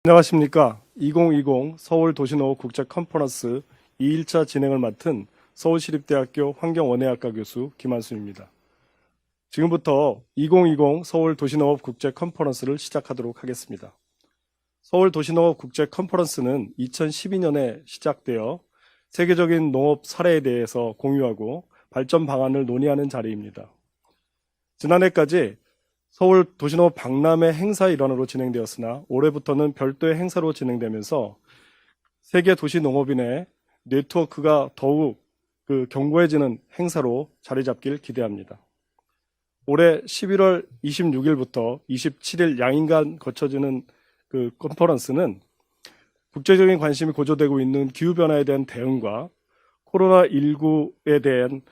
안녕하십니까. 2020 서울도시농업 국제 컨퍼런스 2일차 진행을 맡은 서울시립대학교 환경원예학과 교수 김한순입니다. 지금부터 2020 서울도시농업 국제 컨퍼런스를 시작하도록 하겠습니다. 서울도시농업 국제 컨퍼런스는 2012년에 시작되어 세계적인 농업 사례에 대해서 공유하고 발전 방안을 논의하는 자리입니다. 지난해까지 서울 도시농업 박람회 행사 일환으로 진행되었으나 올해부터는 별도의 행사로 진행되면서 세계 도시 농업인의 네트워크가 더욱 견고해지는 행사로 자리 잡길 기대합니다. 올해 11월 26일부터 27일 양일간 거쳐지는 컨퍼런스는 국제적인 관심이 고조되고 있는 기후변화에 대한 대응과 코로나19에 대한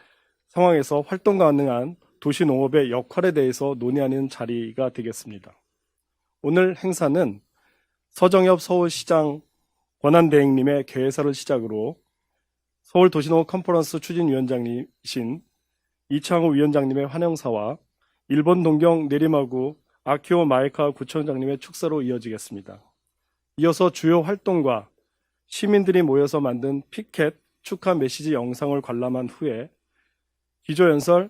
상황에서 활동 가능한 도시농업의 역할에 대해서 논의하는 자리가 되겠습니다. 오늘 행사는 서정엽 서울시장 권한대행님의 개회사를 시작으로 서울도시농업 컨퍼런스 추진위원장이신 이창호 위원장님의 환영사와 일본 동경 내리마구 아키오 마에카 구청장님의 축사로 이어지겠습니다. 이어서 주요 활동과 시민들이 모여서 만든 피켓 축하 메시지 영상을 관람한 후에 기조연설,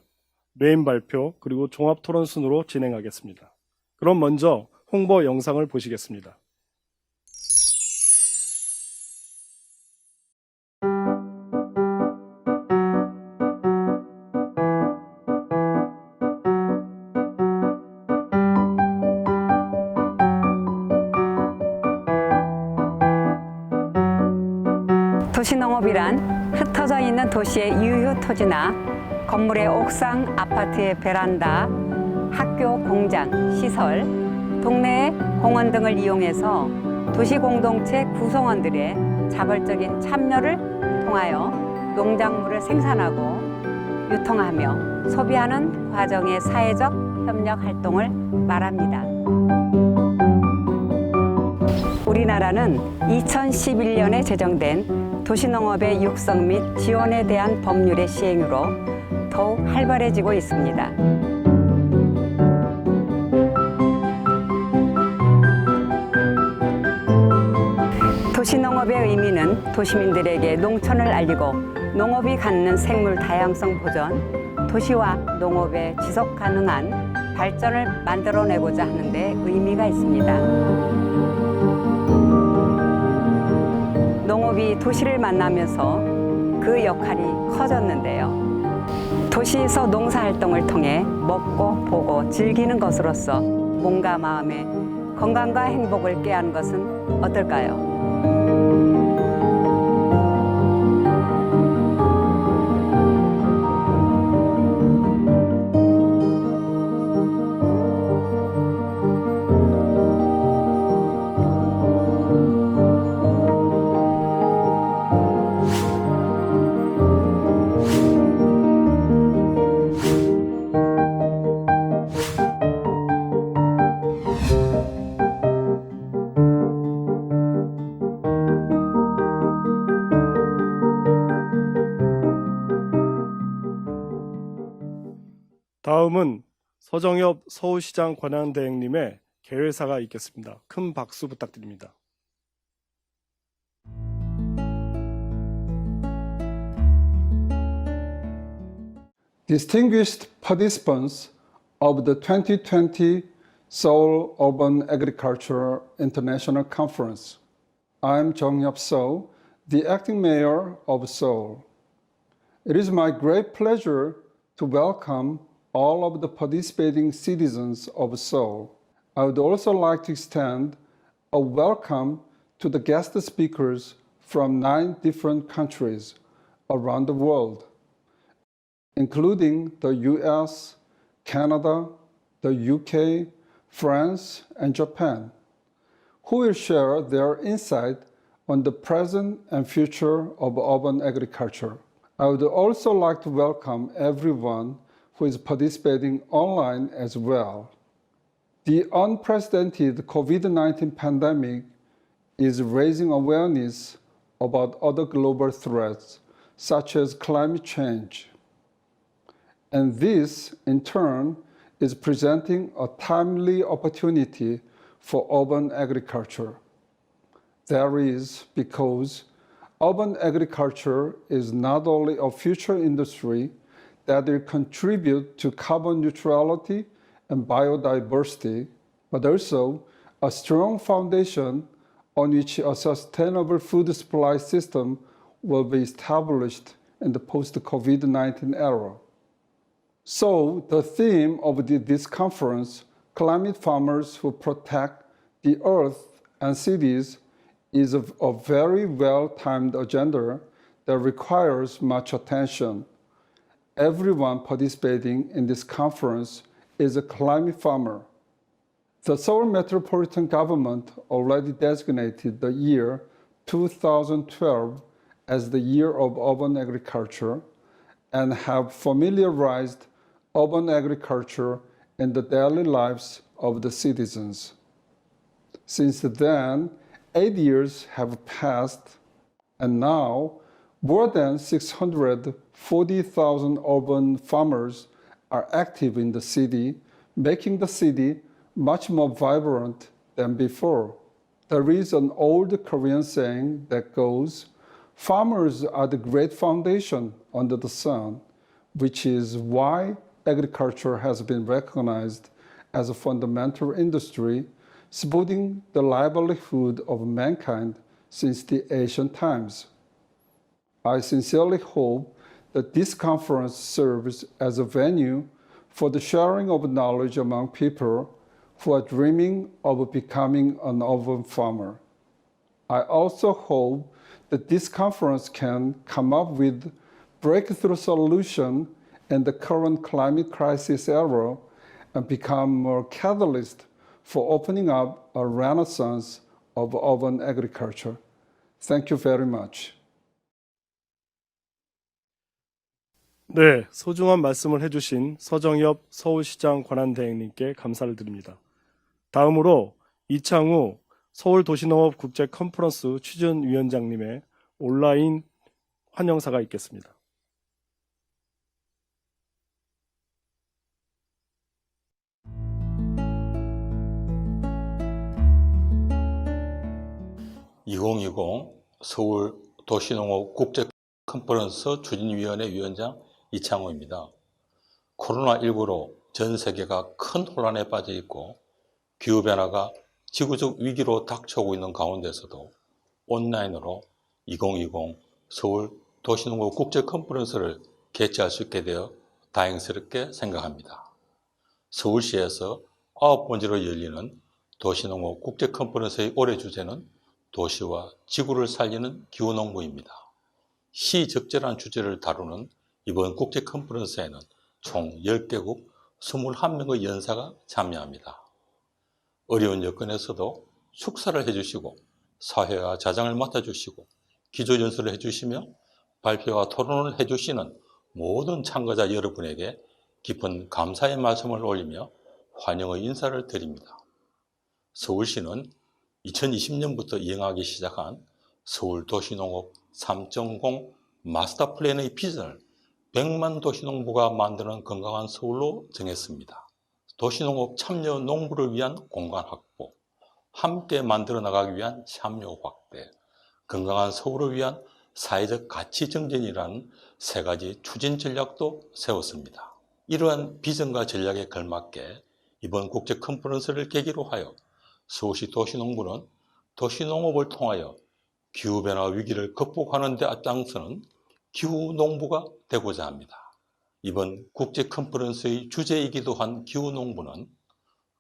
메인 발표, 그리고 종합 토론 순으로 진행하겠습니다. 그럼 먼저 홍보 영상을 보시겠습니다. 도시농업이란 흩어져 있는 도시의 유휴 토지나 건물의 옥상, 아파트의 베란다, 학교, 공장, 시설, 동네의 공원 등을 이용해서 도시 공동체 구성원들의 자발적인 참여를 통하여 농작물을 생산하고 유통하며 소비하는 과정의 사회적 협력 활동을 말합니다. 우리나라는 2011년에 제정된 도시농업의 육성 및 지원에 대한 법률의 시행으로 더욱 활발해지고 있습니다. 도시농업의 의미는 도시민들에게 농촌을 알리고 농업이 갖는 생물 다양성 보전, 도시와 농업의 지속 가능한 발전을 만들어내고자 하는 데 의미가 있습니다. 농업이 도시를 만나면서 그 역할이 커졌는데요. 도시에서 농사활동을 통해 먹고 보고 즐기는 것으로서 몸과 마음의 건강과 행복을 꾀하는 것은 어떨까요? 다음은 서정엽 서울시장 권한대행님의 개회사가 있겠습니다. 큰 박수 부탁드립니다. Distinguished participants of the 2020 Seoul Urban Agriculture International Conference, I'm Jeong-Yup Seo, the acting mayor of Seoul. It is my great pleasure to welcome all of the participating citizens of Seoul. I would also like to extend a welcome to the guest speakers from 9 different countries around the world, including the US, Canada, the UK, France, and Japan, who will share their insight on the present and future of urban agriculture. I would also like to welcome everyone who is participating online as well. The unprecedented COVID-19 pandemic is raising awareness about other global threats, such as climate change. And this, in turn, is presenting a timely opportunity for urban agriculture. There is because urban agriculture is not only a future industry that will contribute to carbon neutrality and biodiversity, but also a strong foundation on which a sustainable food supply system will be established in the post-COVID-19 era. So the theme of this conference, Climate Farmers Who Protect the Earth and Cities, is a very well-timed agenda that requires much attention. Everyone participating in this conference is a climate farmer. The Seoul Metropolitan Government already designated the year 2012 as the year of urban agriculture and have familiarized urban agriculture in the daily lives of the citizens. Since then, 8 years have passed, and now more than 640,000 urban farmers are active in the city, making the city much more vibrant than before. There is an old Korean saying that goes, "Farmers are the great foundation under the sun," which is why agriculture has been recognized as a fundamental industry, supporting the livelihood of mankind since the ancient times. I sincerely hope that this conference serves as a venue for the sharing of knowledge among people who are dreaming of becoming an urban farmer. I also hope that this conference can come up with breakthrough solutions in the current climate crisis era and become a catalyst for opening up a renaissance of urban agriculture. Thank you very much. 네, 소중한 말씀을 해주신 서정엽 서울시장 권한대행님께 감사를 드립니다. 다음으로 이창우 서울도시농업 국제 컨퍼런스 추진위원장님의 온라인 환영사가 있겠습니다. (2020) 서울 도시농업 국제 컨퍼런스 추진위원회 위원장 이창호입니다. 코로나19로 전 세계가 큰 혼란에 빠져 있고 기후변화가 지구적 위기로 닥쳐오고 있는 가운데서도 온라인으로 2020 서울 도시농업 국제 컨퍼런스를 개최할 수 있게 되어 다행스럽게 생각합니다. 서울시에서 9번째로 열리는 도시농업 국제 컨퍼런스의 올해 주제는 도시와 지구를 살리는 기후농부입니다. 시적절한 주제를 다루는 이번 국제 컨퍼런스에는 총 10개국 21명의 연사가 참여합니다. 어려운 여건에서도 숙사를 해주시고 사회와 자장을 맡아주시고 기조연설을 해주시며 발표와 토론을 해주시는 모든 참가자 여러분에게 깊은 감사의 말씀을 올리며 환영의 인사를 드립니다. 서울시는 2020년부터 이행하기 시작한 서울 도시농업 3.0 마스터 플랜의 비전을 100만 도시농부가 만드는 건강한 서울로 정했습니다. 도시농업 참여 농부를 위한 공간 확보, 함께 만들어 나가기 위한 참여 확대, 건강한 서울을 위한 사회적 가치 정전이라는 세 가지 추진 전략도 세웠습니다. 이러한 비전과 전략에 걸맞게 이번 국제 컨퍼런스를 계기로 하여 서울시 도시농부는 도시농업을 통하여 기후변화 위기를 극복하는 데 앞장서는 기후농부가 되고자 합니다. 이번 국제 컨퍼런스의 주제이기도 한 기후농부는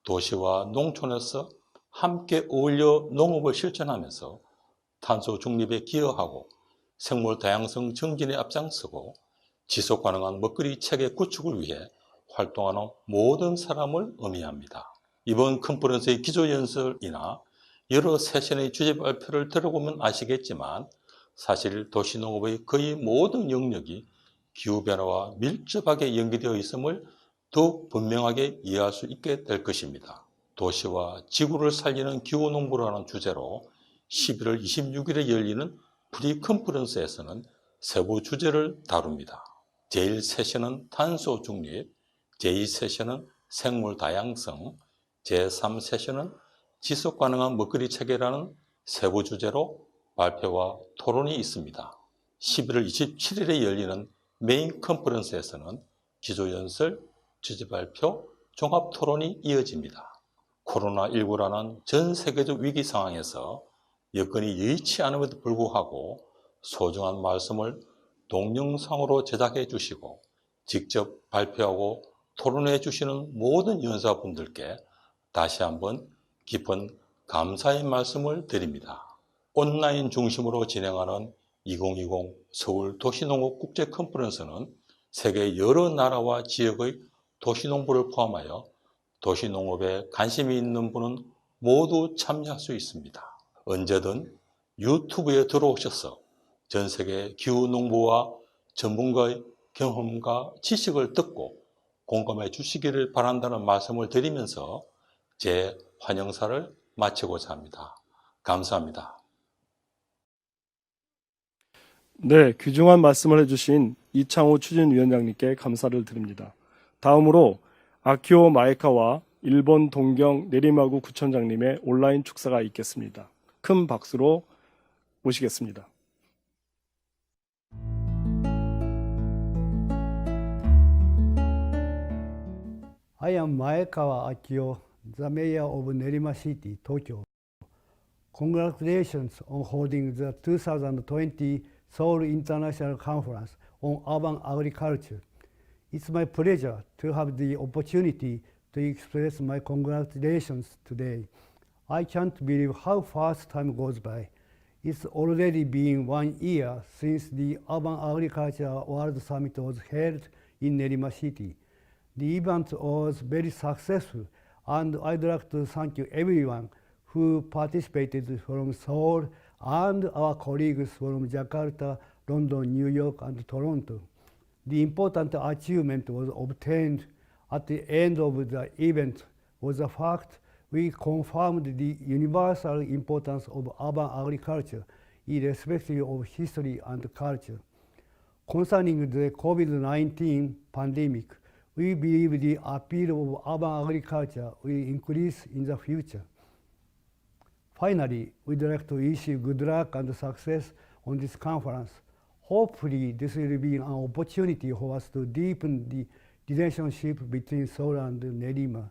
도시와 농촌에서 함께 어울려 농업을 실천하면서 탄소 중립에 기여하고 생물 다양성 증진에 앞장서고 지속 가능한 먹거리 체계 구축을 위해 활동하는 모든 사람을 의미합니다. 이번 컨퍼런스의 기조연설이나 여러 세션의 주제 발표를 들어보면 아시겠지만 사실 도시농업의 거의 모든 영역이 기후변화와 밀접하게 연계되어 있음을 더욱 분명하게 이해할 수 있게 될 것입니다. 도시와 지구를 살리는 기후농부라는 주제로 11월 26일에 열리는 프리컨퍼런스에서는 세부 주제를 다룹니다. 제1세션은 탄소 중립, 제2세션은 생물 다양성, 제3세션은 지속 가능한 먹거리 체계라는 세부 주제로 발표와 토론이 있습니다. 11월 27일에 열리는 메인 컨퍼런스에서는 기조연설, 주제발표, 종합토론이 이어집니다. 코로나19라는 전 세계적 위기 상황에서 여건이 여의치 않음에도 불구하고 소중한 말씀을 동영상으로 제작해 주시고 직접 발표하고 토론해 주시는 모든 연사분들께 다시 한번 깊은 감사의 말씀을 드립니다. 온라인 중심으로 진행하는 2020 서울 도시농업 국제 컨퍼런스는 세계 여러 나라와 지역의 도시농부를 포함하여 도시농업에 관심이 있는 분은 모두 참여할 수 있습니다. 언제든 유튜브에 들어오셔서 전 세계 기후농부와 전문가의 경험과 지식을 듣고 공감해 주시기를 바란다는 말씀을 드리면서 제 환영사를 마치고자 합니다. 감사합니다. 네, 귀중한 말씀을 해주신 이창호 추진위원장님께 감사를 드립니다. 다음으로 아키오 마에카와 일본 동경 내리마구 구청장님의 온라인 축사가 있겠습니다. 큰 박수로 모시겠습니다. I am Maekawa Akio, the mayor of Nerima City, Tokyo. Congratulations on holding the 2020 Seoul International Conference on Urban Agriculture. It's my pleasure to have the opportunity to express my congratulations today. I can't believe how fast time goes by. It's already been 1 year since the Urban Agriculture World Summit was held in Nerima City. The event was very successful, and I'd like to thank you everyone who participated from Seoul and our colleagues from Jakarta, London, New York, and Toronto. The important achievement was obtained at the end of the event was the fact we confirmed the universal importance of urban agriculture, irrespective of history and culture. Concerning the COVID-19 pandemic, we believe the appeal of urban agriculture will increase in the future. Finally, we'd like to wish you good luck and success on this conference. Hopefully, this will be an opportunity for us to deepen the relationship between Seoul and Nerima.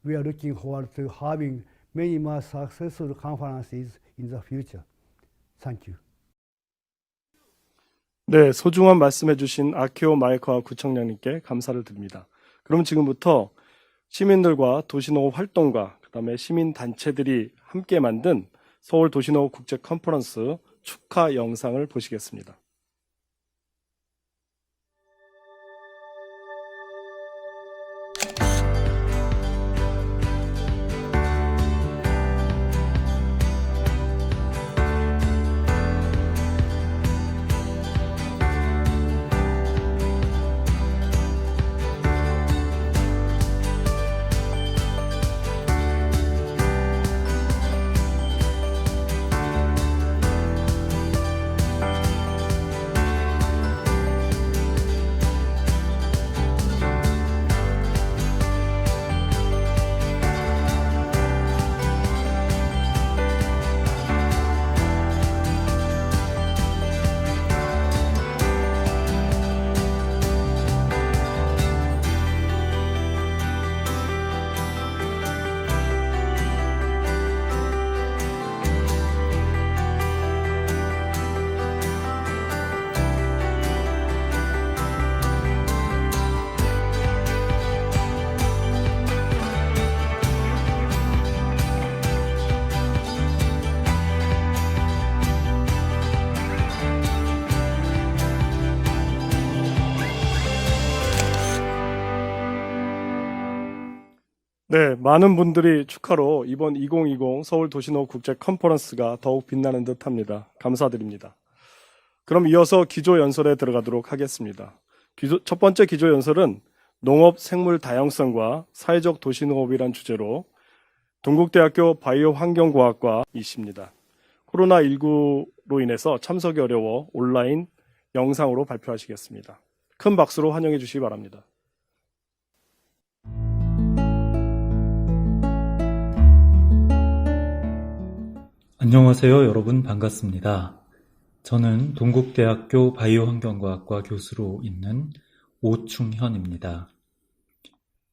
We are looking forward to having many more successful conferences in the future. Thank you. 네, 소중한 말씀해 주신 아키오 마에카와 구청장님께 감사를 드립니다. 그럼 지금부터 시민들과 도시농업 활동가, 그다음에 시민단체들이 함께 만든 서울 도시농업 국제 컨퍼런스 축하 영상을 보시겠습니다. 네, 많은 분들이 축하로 이번 2020 서울 도시농업 국제 컨퍼런스가 더욱 빛나는 듯합니다. 감사드립니다. 그럼 이어서 기조 연설에 들어가도록 하겠습니다. 첫 번째 기조 연설은 농업 생물 다양성과 사회적 도시농업이란 주제로 동국대학교 바이오 환경과학과이십니다. 코로나19로 인해서 참석이 어려워 온라인 영상으로 발표하시겠습니다. 큰 박수로 환영해 주시기 바랍니다. 안녕하세요, 여러분 반갑습니다. 저는 동국대학교 바이오환경과학과 교수로 있는 오충현입니다.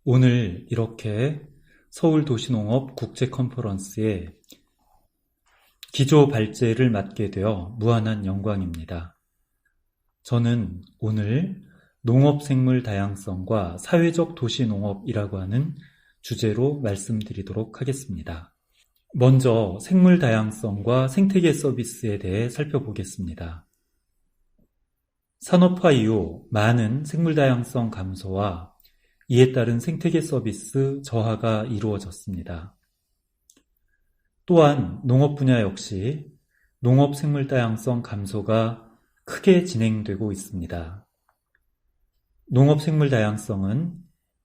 오늘 이렇게 서울도시농업 국제컨퍼런스에 기조 발제를 맡게 되어 무한한 영광입니다. 저는 오늘 농업생물 다양성과 사회적 도시농업이라고 하는 주제로 말씀드리도록 하겠습니다. 먼저 생물 다양성과 생태계 서비스에 대해 살펴보겠습니다. 산업화 이후 많은 생물 다양성 감소와 이에 따른 생태계 서비스 저하가 이루어졌습니다. 또한 농업 분야 역시 농업 생물 다양성 감소가 크게 진행되고 있습니다. 농업 생물 다양성은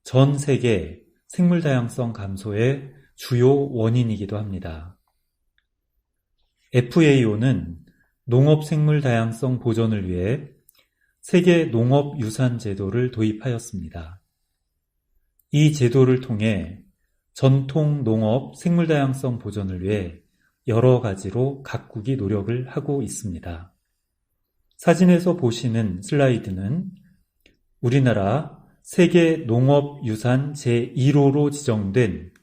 전 세계 생물 다양성 감소의 주요 원인이기도 합니다. FAO는 농업 생물 다양성 보존을 위해 세계 농업 유산 제도를 도입하였습니다. 이 제도를 통해 전통 농업 생물 다양성 보존을 위해 여러 가지로 각국이 노력을 하고 있습니다. 사진에서 보시는 슬라이드는 우리나라 세계 농업 유산 제1호로 지정된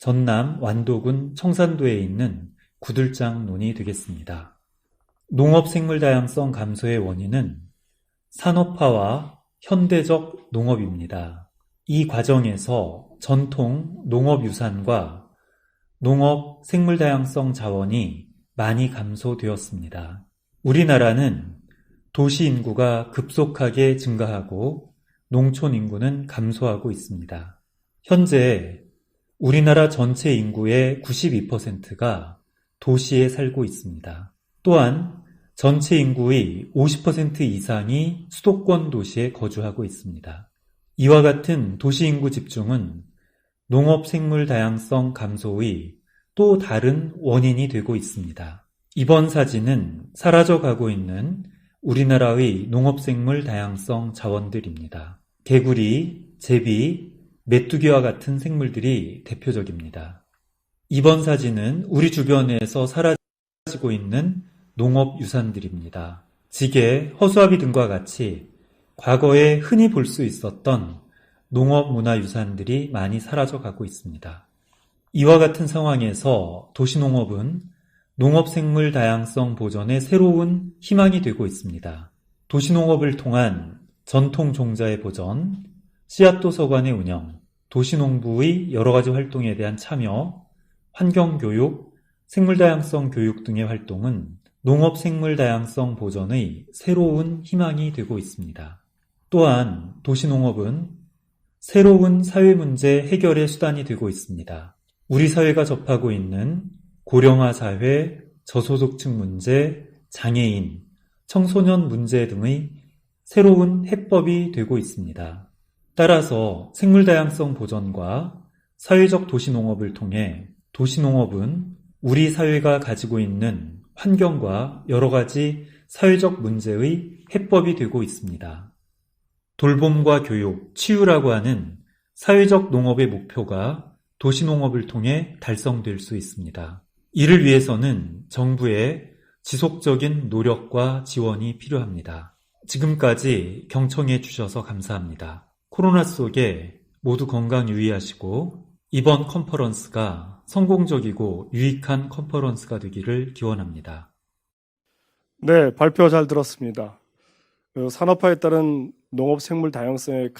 전남 완도군 청산도에 있는 구들장논이 되겠습니다. 농업 생물 다양성 감소의 원인은 산업화와 현대적 농업입니다. 이 과정에서 전통 농업 유산과 농업 생물 다양성 자원이 많이 감소되었습니다. 우리나라는 도시 인구가 급속하게 증가하고 농촌 인구는 감소하고 있습니다. 현재 우리나라 전체 인구의 92%가 도시에 살고 있습니다. 또한 전체 인구의 50% 이상이 수도권 도시에 거주하고 있습니다. 이와 같은 도시 인구 집중은 농업 생물 다양성 감소의 또 다른 원인이 되고 있습니다. 이번 사진은 사라져가고 있는 우리나라의 농업 생물 다양성 자원들입니다. 개구리, 제비, 메뚜기와 같은 생물들이 대표적입니다. 이번 사진은 우리 주변에서 사라지고 있는 농업 유산들입니다. 지게, 허수아비 등과 같이 과거에 흔히 볼 수 있었던 농업 문화 유산들이 많이 사라져가고 있습니다. 이와 같은 상황에서 도시농업은 농업 생물 다양성 보존의 새로운 희망이 되고 있습니다. 도시농업을 통한 전통 종자의 보존, 씨앗도서관의 운영, 도시농부의 여러 가지 활동에 대한 참여, 환경교육, 생물다양성 교육 등의 활동은 농업 생물 다양성 보존의 새로운 희망이 되고 있습니다. 또한 도시농업은 새로운 사회문제 해결의 수단이 되고 있습니다. 우리 사회가 접하고 있는 고령화 사회, 저소득층 문제, 장애인, 청소년 문제 등의 새로운 해법이 되고 있습니다. 따라서 생물다양성 보존과 사회적 도시농업을 통해 도시농업은 우리 사회가 가지고 있는 환경과 여러 가지 사회적 문제의 해법이 되고 있습니다. 돌봄과 교육, 치유라고 하는 사회적 농업의 목표가 도시농업을 통해 달성될 수 있습니다. 이를 위해서는 정부의 지속적인 노력과 지원이 필요합니다. 지금까지 경청해 주셔서 감사합니다. 코로나 속에 모두 건강 유의하시고 이번 컨퍼런스가 성공적이고 유익한 컨퍼런스가 되기를 기원합니다. 네, 발표 잘 들었습니다. 산업화에 따른 농업 생물 다양성의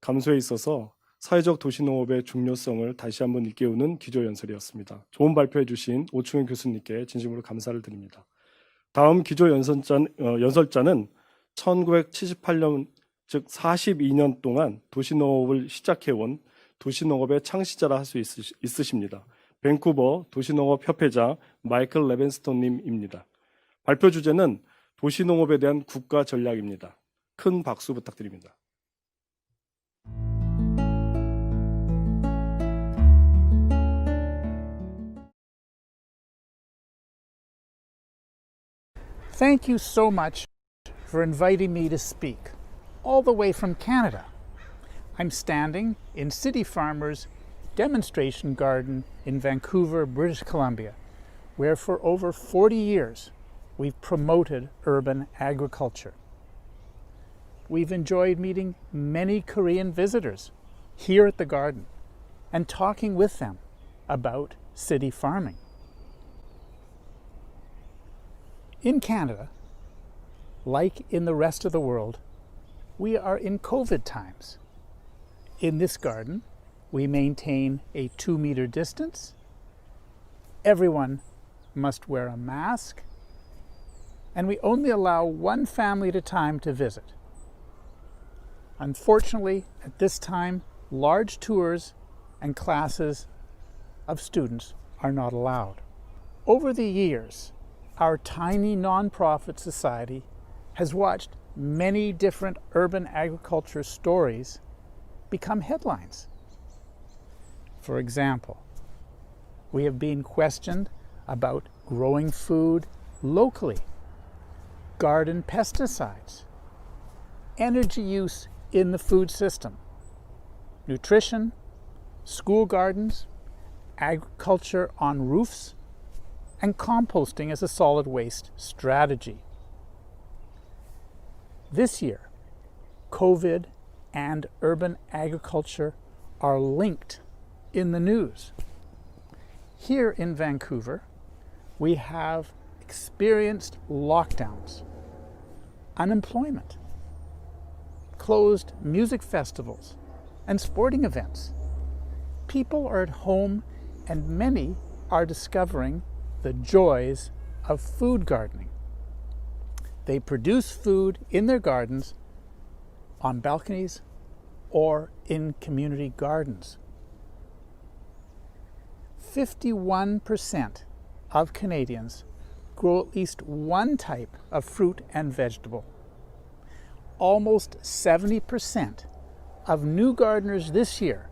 감소에 있어서 사회적 도시농업의 중요성을 다시 한번 일깨우는 기조연설이었습니다. 좋은 발표해 주신 오충현 교수님께 진심으로 감사를 드립니다. 다음 기조연설자는 1978년 즉 42년 동안 도시농업을 시작해온 도시농업의 창시자라 할 수 있으십니다. 밴쿠버 도시농업협회장 마이클 레벤스톤님입니다. 발표 주제는 도시농업에 대한 국가 전략입니다. 큰 박수 부탁드립니다. Thank you so much for inviting me to speak, all the way from Canada. I'm standing in City Farmers Demonstration Garden in Vancouver, British Columbia, where for over 40 years we've promoted urban agriculture. We've enjoyed meeting many Korean visitors here at the garden and talking with them about city farming. In Canada, like in the rest of the world, we are in COVID times. In this garden, we maintain a 2-meter distance. Everyone must wear a mask, and we only allow one family at a time to visit. Unfortunately, at this time, large tours and classes of students are not allowed. Over the years, our tiny nonprofit society has watched many different urban agriculture stories become headlines. For example, we have been questioned about growing food locally, garden pesticides, energy use in the food system, nutrition, school gardens, agriculture on roofs, and composting as a solid waste strategy. This year, COVID and urban agriculture are linked in the news. Here in Vancouver, we have experienced lockdowns, unemployment, closed music festivals, and sporting events. People are at home, and many are discovering the joys of food gardening. They produce food in their gardens, on balconies, or in community gardens. 51% of Canadians grow at least one type of fruit and vegetable. Almost 70% of new gardeners this year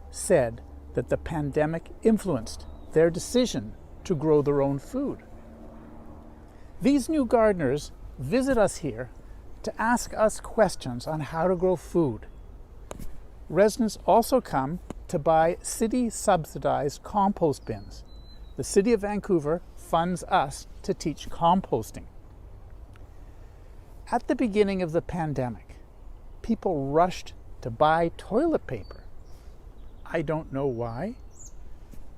said that the pandemic influenced their decision to grow their own food. These new gardeners visit us here to ask us questions on how to grow food. Residents also come to buy city-subsidized compost bins. The City of Vancouver funds us to teach composting. At the beginning of the pandemic, people rushed to buy toilet paper. I don't know why.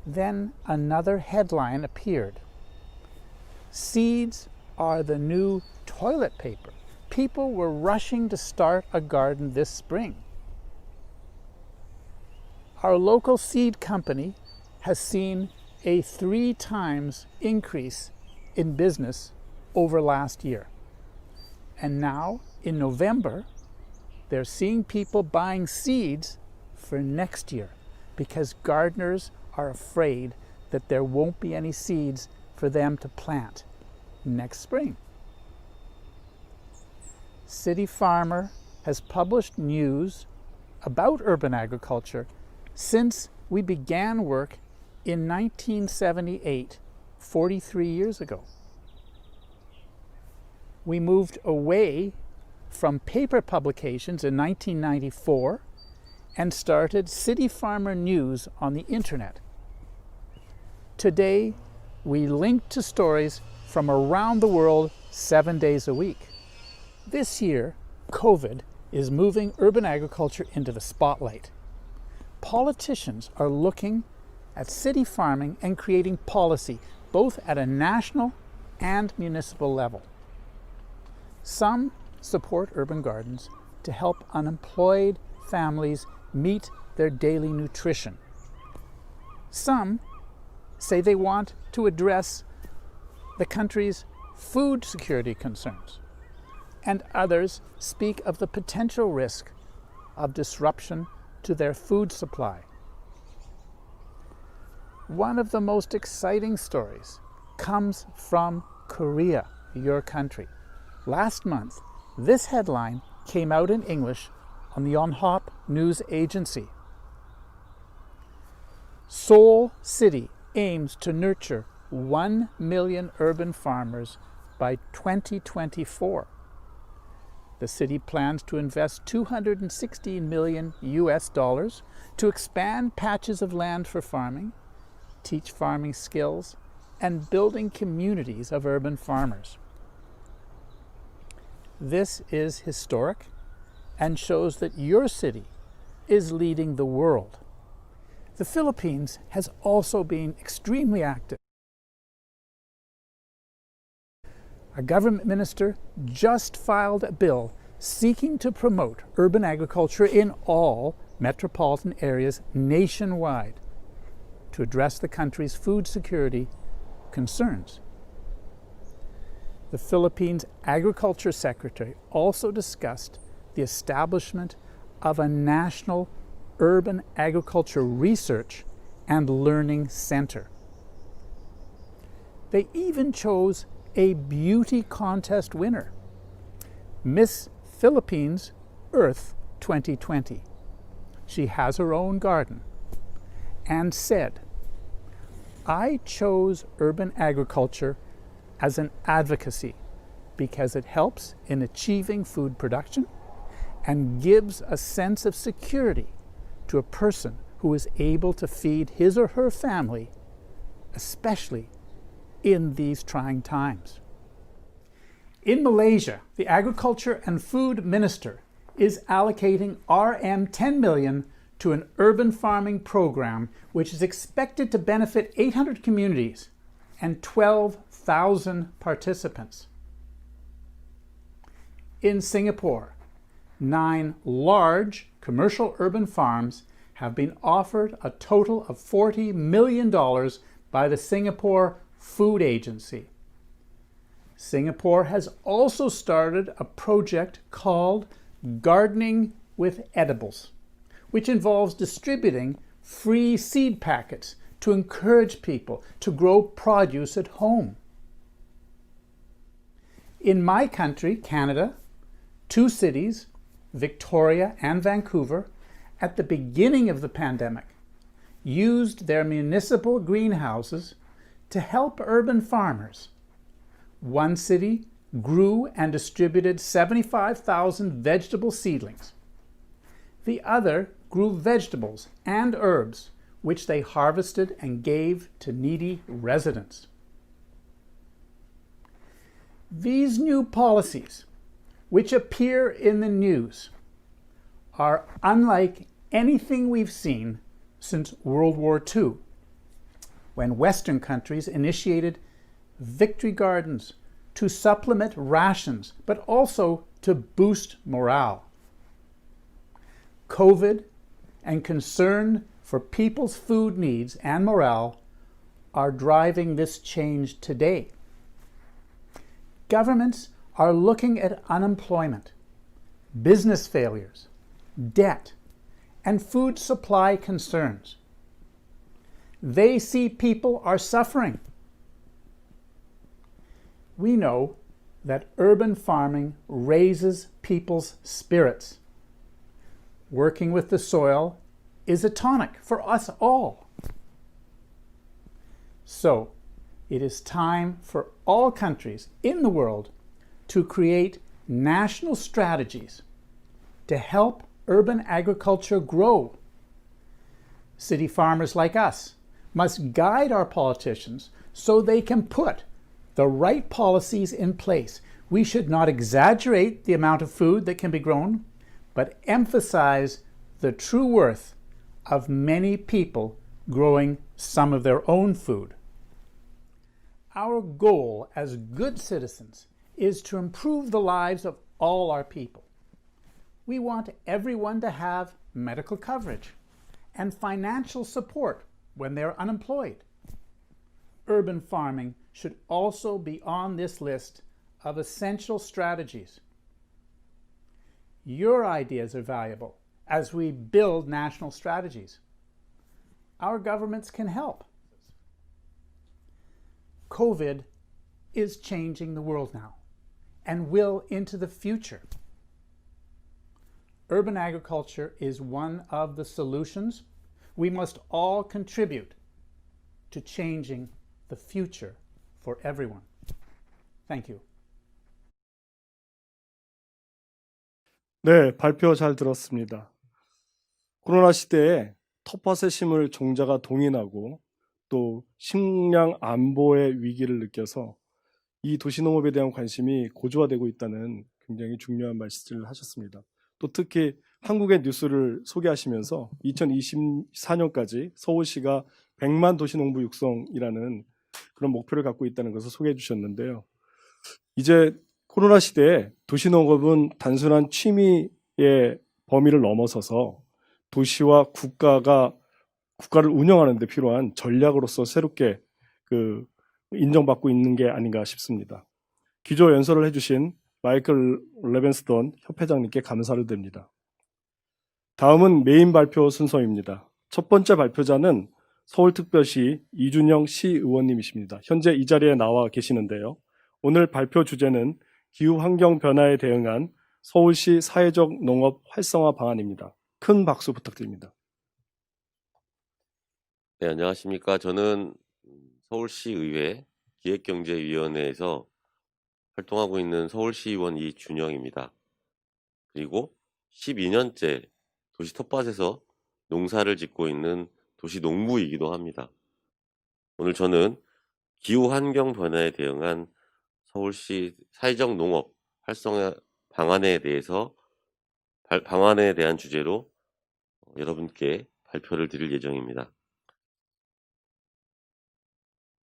Then another headline appeared. Seeds are the new toilet paper. People were rushing to start a garden this spring. Our local seed company has seen a 3 times increase in business over last year. And now, in November, they're seeing people buying seeds for next year because gardeners are afraid that there won't be any seeds for them to plant next spring. City Farmer has published news about urban agriculture since we began work in 1978, 43 years ago. We moved away from paper publications in 1994 and started City Farmer News on the internet. Today, we link to stories from around the world 7 days a week. This year, COVID is moving urban agriculture into the spotlight. Politicians are looking at city farming and creating policy, both at a national and municipal level. Some support urban gardens to help unemployed families meet their daily nutrition. Some say they want to address the country's food security concerns, and others speak of the potential risk of disruption to their food supply. One of the most exciting stories comes from Korea, your country. Last month, this headline came out in English on the Yonhap News Agency. Seoul City aims to nurture 1 million urban farmers by 2024. The city plans to invest $216 million to expand patches of land for farming, teach farming skills, and building communities of urban farmers. This is historic and shows that your city is leading the world. The Philippines has also been extremely active. A government minister just filed a bill seeking to promote urban agriculture in all metropolitan areas nationwide to address the country's food security concerns. The Philippines Agriculture Secretary also discussed the establishment of a national urban agriculture research and learning center. They even chose a beauty contest winner, Miss Philippines Earth 2020. She has her own garden and said, "I chose urban agriculture as an advocacy because it helps in achieving food production and gives a sense of security to a person who is able to feed his or her family, especially in these trying times." In Malaysia, the Agriculture and Food Minister is allocating RM10 million to an urban farming program which is expected to benefit 800 communities and 12,000 participants. In Singapore, 9 large commercial urban farms have been offered a total of $40 million by the Singapore Food Agency. Singapore has also started a project called Gardening with Edibles, which involves distributing free seed packets to encourage people to grow produce at home. In my country, Canada, 2 cities, Victoria and Vancouver, at the beginning of the pandemic, used their municipal greenhouses to help urban farmers. One city grew and distributed 75,000 vegetable seedlings. The other grew vegetables and herbs, which they harvested and gave to needy residents. These new policies, which appear in the news, are unlike anything we've seen since World War II, when Western countries initiated victory gardens to supplement rations, but also to boost morale. COVID and concern for people's food needs and morale are driving this change today. Governments are looking at unemployment, business failures, debt, and food supply concerns. They see people are suffering. We know that urban farming raises people's spirits. Working with the soil is a tonic for us all. So, it is time for all countries in the world to create national strategies to help urban agriculture grow. City farmers like us must guide our politicians so they can put the right policies in place. We should not exaggerate the amount of food that can be grown, but emphasize the true worth of many people growing some of their own food. Our goal as good citizens is to improve the lives of all our people. We want everyone to have medical coverage and financial support when they're unemployed. Urban farming should also be on this list of essential strategies. Your ideas are valuable as we build national strategies. Our governments can help. COVID is changing the world now and will into the future. Urban agriculture is one of the solutions. We must all contribute to changing the future for everyone. Thank you. 네, 발표 잘 들었습니다. 코로나 시대에 텃밭에 심을 종자가 동인하고 또 식량 안보의 위기를 느껴서 이 도시농업에 대한 관심이 고조화되고 있다는 굉장히 중요한 말씀을 하셨습니다. 또 특히 한국의 뉴스를 소개하시면서 2024년까지 서울시가 100만 도시농부 육성이라는 그런 목표를 갖고 있다는 것을 소개해 주셨는데요. 이제 코로나 시대에 도시농업은 단순한 취미의 범위를 넘어서서 도시와 국가를 운영하는 데 필요한 전략으로서 새롭게 인정받고 있는 게 아닌가 싶습니다. 기조 연설을 해주신 마이클 레벤스턴 협회장님께 감사를 드립니다. 다음은 메인 발표 순서입니다. 첫 번째 발표자는 서울특별시 이준영 시의원님이십니다. 현재 이 자리에 나와 계시는데요. 오늘 발표 주제는 기후환경 변화에 대응한 서울시 사회적 농업 활성화 방안입니다. 큰 박수 부탁드립니다. 네, 안녕하십니까. 저는 서울시의회 기획경제위원회에서 활동하고 있는 서울시의원 이준영입니다. 그리고 12년째 도시 텃밭에서 농사를 짓고 있는 도시농부이기도 합니다. 오늘 저는 기후환경 변화에 대응한 서울시 사회적 농업 활성화 방안에 대한 주제로 여러분께 발표를 드릴 예정입니다.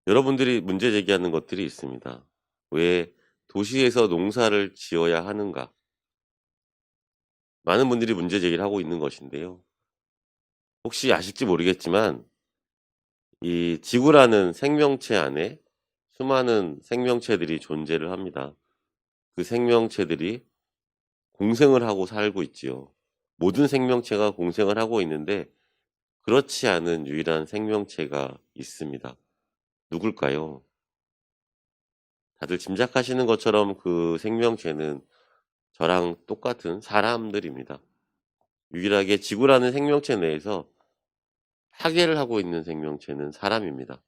여러분들이 문제 제기하는 것들이 있습니다. 왜 도시에서 농사를 지어야 하는가? 많은 분들이 문제 제기를 하고 있는 것인데요. 혹시 아실지 모르겠지만 이 지구라는 생명체 안에 수많은 생명체들이 존재를 합니다. 그 생명체들이 공생을 하고 살고 있지요. 모든 생명체가 공생을 하고 있는데 그렇지 않은 유일한 생명체가 있습니다. 누굴까요? 다들 짐작하시는 것처럼 그 생명체는 저랑 똑같은 사람들입니다. 유일하게 지구라는 생명체 내에서 파괴를 하고 있는 생명체는 사람입니다.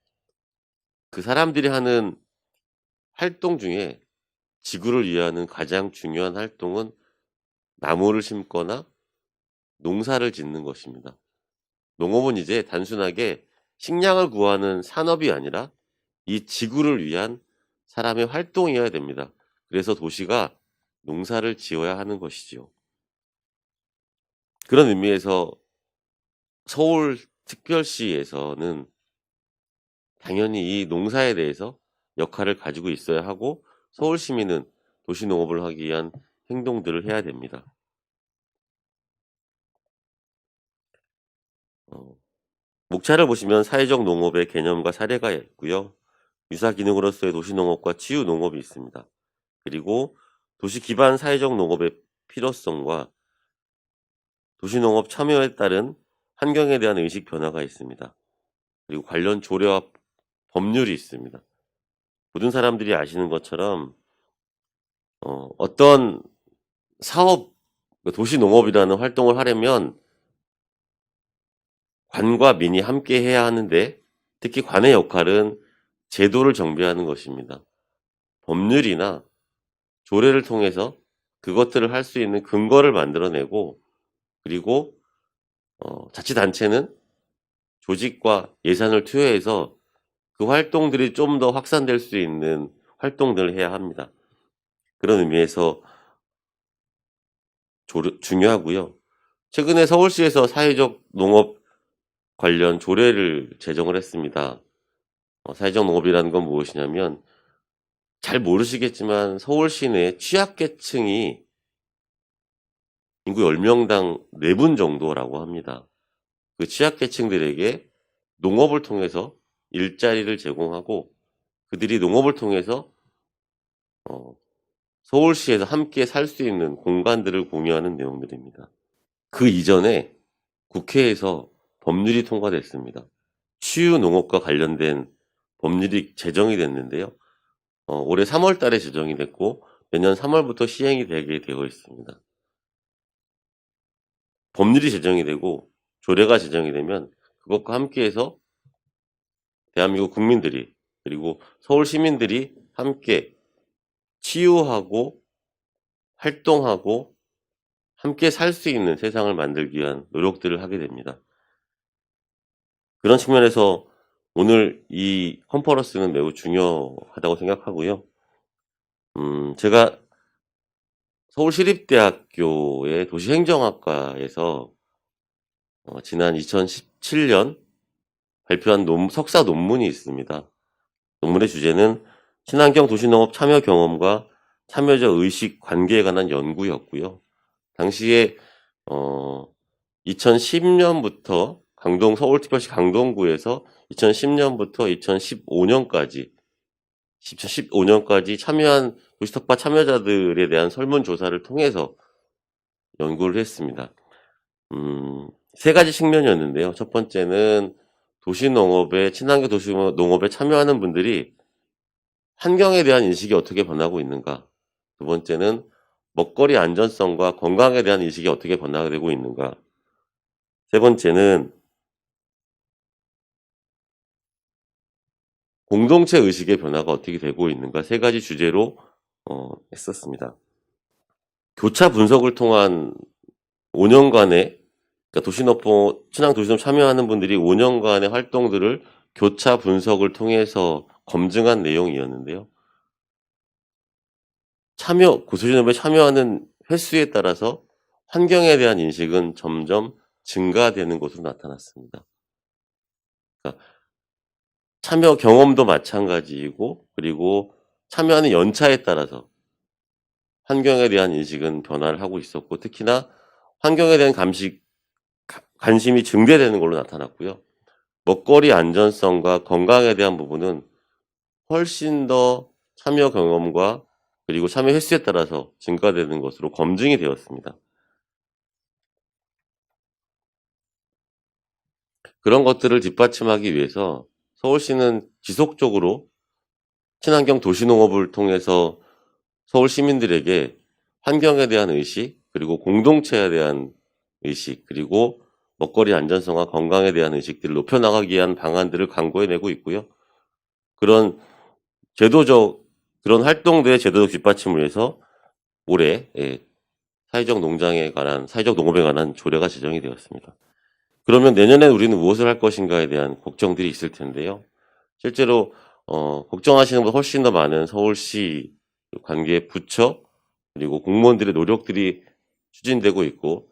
그 사람들이 하는 활동 중에 지구를 위하는 가장 중요한 활동은 나무를 심거나 농사를 짓는 것입니다. 농업은 이제 단순하게 식량을 구하는 산업이 아니라 이 지구를 위한 사람의 활동이어야 됩니다. 그래서 도시가 농사를 지어야 하는 것이지요. 그런 의미에서 서울특별시에서는 당연히 이 농사에 대해서 역할을 가지고 있어야 하고 서울시민은 도시농업을 하기 위한 행동들을 해야 됩니다. 목차를 보시면 사회적 농업의 개념과 사례가 있고요. 유사 기능으로서의 도시농업과 치유농업이 있습니다. 그리고 도시 기반 사회적 농업의 필요성과 도시농업 참여에 따른 환경에 대한 의식 변화가 있습니다. 그리고 관련 조례와 법률이 있습니다. 모든 사람들이 아시는 것처럼 어떤 사업, 도시농업이라는 활동을 하려면 관과 민이 함께 해야 하는데 특히 관의 역할은 제도를 정비하는 것입니다. 법률이나 조례를 통해서 그것들을 할 수 있는 근거를 만들어내고 그리고 자치단체는 조직과 예산을 투여해서 그 활동들이 좀 더 확산될 수 있는 활동들을 해야 합니다. 그런 의미에서 중요하고요. 최근에 서울시에서 사회적 농업 관련 조례를 제정을 했습니다. 사회적 농업이라는 건 무엇이냐면 잘 모르시겠지만 서울시 내 취약계층이 인구 10명당 4분 정도라고 합니다. 그 취약계층들에게 농업을 통해서 일자리를 제공하고 그들이 농업을 통해서 서울시에서 함께 살 수 있는 공간들을 공유하는 내용들입니다. 그 이전에 국회에서 법률이 통과됐습니다. 치유농업과 관련된 법률이 제정이 됐는데요. 올해 3월 달에 제정이 됐고 내년 3월부터 시행이 되게 되어 있습니다. 법률이 제정이 되고 조례가 제정이 되면 그것과 함께해서 대한민국 국민들이 그리고 서울 시민들이 함께 치유하고 활동하고 함께 살 수 있는 세상을 만들기 위한 노력들을 하게 됩니다. 그런 측면에서 오늘 이 컨퍼런스는 매우 중요하다고 생각하고요. 제가 서울시립대학교의 도시행정학과에서 지난 2017년 발표한 석사 논문이 있습니다. 논문의 주제는 친환경 도시농업 참여 경험과 참여자 의식 관계에 관한 연구였고요. 당시에 2010년부터 서울특별시 강동구에서 2010년부터 2015년까지 참여한 도시특파 참여자들에 대한 설문조사를 통해서 연구를 했습니다. 세 가지 측면이었는데요. 첫 번째는 친환경 도시농업에 참여하는 분들이 환경에 대한 인식이 어떻게 변하고 있는가. 두 번째는 먹거리 안전성과 건강에 대한 인식이 어떻게 변화되고 있는가. 세 번째는 공동체 의식의 변화가 어떻게 되고 있는가. 세 가지 주제로 했었습니다. 교차 분석을 통한 5년간의 친환경 도시농업 참여하는 분들이 5년간의 활동들을 교차 분석을 통해서 검증한 내용이었는데요. 도시농업에 참여하는 횟수에 따라서 환경에 대한 인식은 점점 증가되는 것으로 나타났습니다. 그러니까 참여 경험도 마찬가지이고, 그리고 참여하는 연차에 따라서 환경에 대한 인식은 변화를 하고 있었고, 특히나 환경에 대한 관심이 증대되는 걸로 나타났고요. 먹거리 안전성과 건강에 대한 부분은 훨씬 더 참여 경험과 그리고 참여 횟수에 따라서 증가되는 것으로 검증이 되었습니다. 그런 것들을 뒷받침하기 위해서 서울시는 지속적으로 친환경 도시농업을 통해서 서울 시민들에게 환경에 대한 의식, 그리고 공동체에 대한 의식, 그리고 먹거리 안전성과 건강에 대한 의식들을 높여나가기 위한 방안들을 강구해내고 있고요. 그런 활동들의 제도적 뒷받침을 위해서 올해 사회적 농업에 관한 조례가 제정이 되었습니다. 그러면 내년에 우리는 무엇을 할 것인가에 대한 걱정들이 있을 텐데요. 실제로 걱정하시는 것 훨씬 더 많은 서울시 관계 부처 그리고 공무원들의 노력들이 추진되고 있고,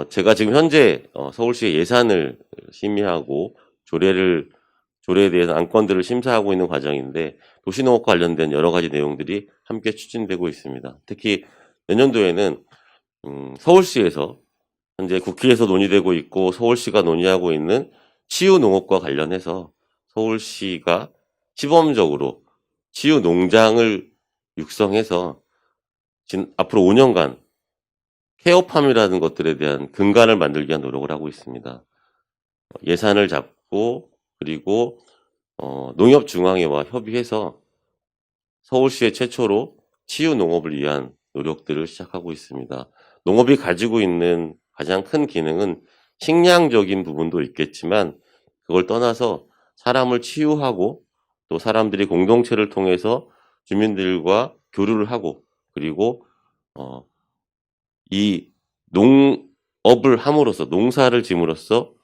제가 지금 현재 서울시의 예산을 심의하고 조례에 대해서 안건들을 심사하고 있는 과정인데, 도시농업과 관련된 여러 가지 내용들이 함께 추진되고 있습니다. 특히 내년도에는 서울시에서 현재 국회에서 논의되고 있고 서울시가 논의하고 있는 치유농업과 관련해서 서울시가 시범적으로 치유농장을 육성해서 앞으로 5년간 케어팜이라는 것들에 대한 근간을 만들기 위한 노력을 하고 있습니다. 예산을 잡고, 그리고 농협중앙회와 협의해서 서울시의 최초로 치유농업을 위한 노력들을 시작하고 있습니다. 농업이 가지고 있는 가장 큰 기능은 식량적인 부분도 있겠지만, 그걸 떠나서 사람을 치유하고, 또 사람들이 공동체를 통해서 주민들과 교류를 하고, 그리고 이 농업을 함으로써, 농사를 짐으로써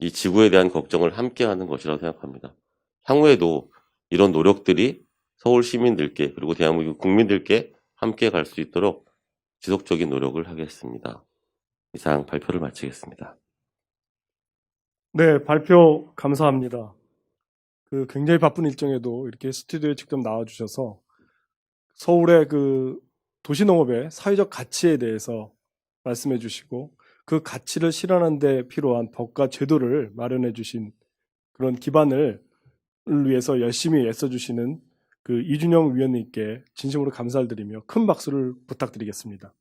이 지구에 대한 걱정을 함께 하는 것이라고 생각합니다. 향후에도 이런 노력들이 서울 시민들께, 그리고 대한민국 국민들께 함께 갈 수 있도록 지속적인 노력을 하겠습니다. 이상 발표를 마치겠습니다. 네, 발표 감사합니다. 굉장히 바쁜 일정에도 이렇게 스튜디오에 직접 나와주셔서 서울의 도시농업의 사회적 가치에 대해서 말씀해 주시고, 그 가치를 실현하는 데 필요한 법과 제도를 마련해 주신 그런 기반을 위해서 열심히 애써주시는 이준영 위원님께 진심으로 감사를 드리며 큰 박수를 부탁드리겠습니다.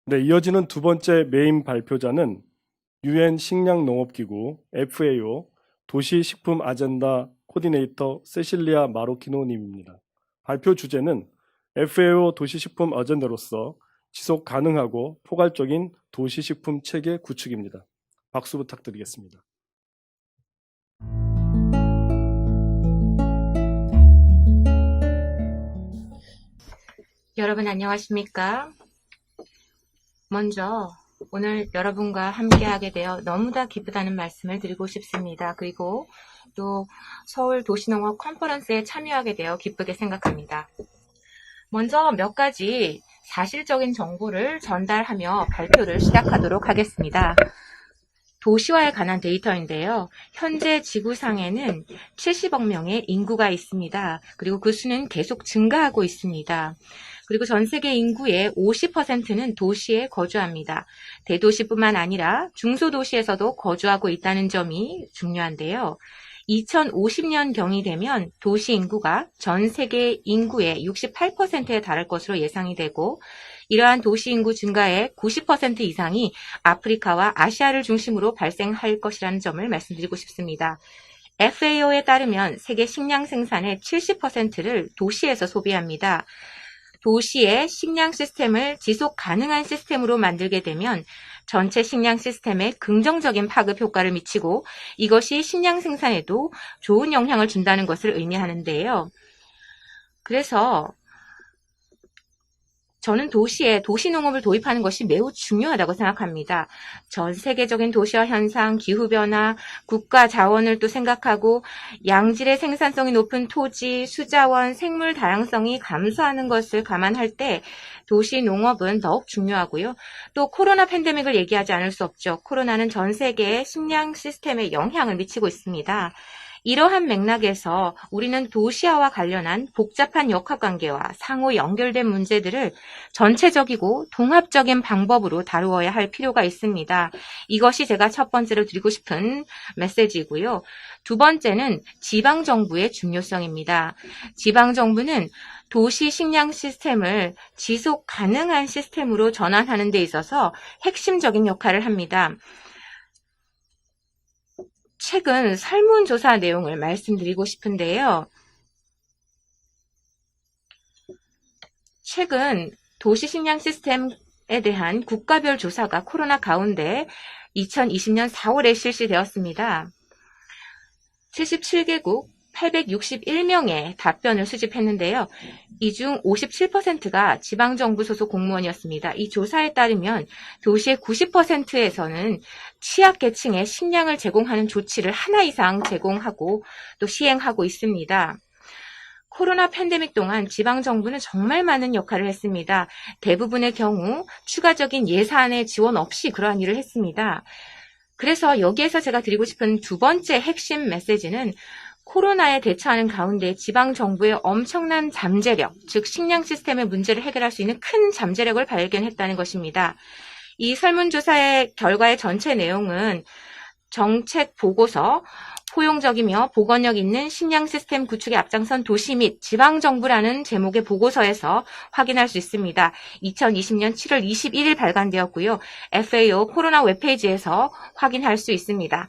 네, 이어지는 두 번째 메인 발표자는 UN 식량농업기구 FAO 도시식품 아젠다 코디네이터 세실리아 마로키노님입니다. 발표 주제는 FAO 도시식품 아젠다로서 지속 가능하고 포괄적인 도시식품 체계 구축입니다. 박수 부탁드리겠습니다. 여러분 안녕하십니까? 먼저 오늘 여러분과 함께하게 되어 너무나 기쁘다는 말씀을 드리고 싶습니다. 그리고 또 서울 도시농업 컨퍼런스에 참여하게 되어 기쁘게 생각합니다. 먼저 몇 가지 사실적인 정보를 전달하며 발표를 시작하도록 하겠습니다. 도시화에 관한 데이터인데요. 현재 지구상에는 70억 명의 인구가 있습니다. 그리고 그 수는 계속 증가하고 있습니다. 그리고 전 세계 인구의 50%는 도시에 거주합니다. 대도시뿐만 아니라 중소도시에서도 거주하고 있다는 점이 중요한데요. 2050년경이 되면 도시 인구가 전 세계 인구의 68%에 달할 것으로 예상이 되고, 이러한 도시 인구 증가의 90% 이상이 아프리카와 아시아를 중심으로 발생할 것이라는 점을 말씀드리고 싶습니다. FAO에 따르면 세계 식량 생산의 70%를 도시에서 소비합니다. 도시의 식량 시스템을 지속 가능한 시스템으로 만들게 되면 전체 식량 시스템에 긍정적인 파급 효과를 미치고 이것이 식량 생산에도 좋은 영향을 준다는 것을 의미하는데요. 그래서 저는 도시에 도시농업을 도입하는 것이 매우 중요하다고 생각합니다. 전 세계적인 도시화 현상, 기후변화, 국가 자원을 또 생각하고 양질의 생산성이 높은 토지, 수자원, 생물 다양성이 감소하는 것을 감안할 때 도시농업은 더욱 중요하고요. 또 코로나 팬데믹을 얘기하지 않을 수 없죠. 코로나는 전 세계의 식량 시스템에 영향을 미치고 있습니다. 이러한 맥락에서 우리는 도시화와 관련한 복잡한 역학관계와 상호 연결된 문제들을 전체적이고 통합적인 방법으로 다루어야 할 필요가 있습니다. 이것이 제가 첫 번째로 드리고 싶은 메시지이고요. 두 번째는 지방정부의 중요성입니다. 지방정부는 도시 식량 시스템을 지속 가능한 시스템으로 전환하는 데 있어서 핵심적인 역할을 합니다. 최근 설문조사 내용을 말씀드리고 싶은데요. 최근 도시 식량 시스템에 대한 국가별 조사가 코로나 가운데 2020년 4월에 실시되었습니다. 77개국 861명의 답변을 수집했는데요. 이 중 57%가 지방정부 소속 공무원이었습니다. 이 조사에 따르면 도시의 90%에서는 취약계층에 식량을 제공하는 조치를 하나 이상 제공하고 또 시행하고 있습니다. 코로나 팬데믹 동안 지방정부는 정말 많은 역할을 했습니다. 대부분의 경우 추가적인 예산의 지원 없이 그러한 일을 했습니다. 그래서 여기에서 제가 드리고 싶은 두 번째 핵심 메시지는 코로나에 대처하는 가운데 지방정부의 엄청난 잠재력, 즉 식량 시스템의 문제를 해결할 수 있는 큰 잠재력을 발견했다는 것입니다. 이 설문조사의 결과의 전체 내용은 정책 보고서, 포용적이며 보건력 있는 식량 시스템 구축에 앞장선 도시 및 지방정부라는 제목의 보고서에서 확인할 수 있습니다. 2020년 7월 21일 발간되었고요. FAO 코로나 웹페이지에서 확인할 수 있습니다.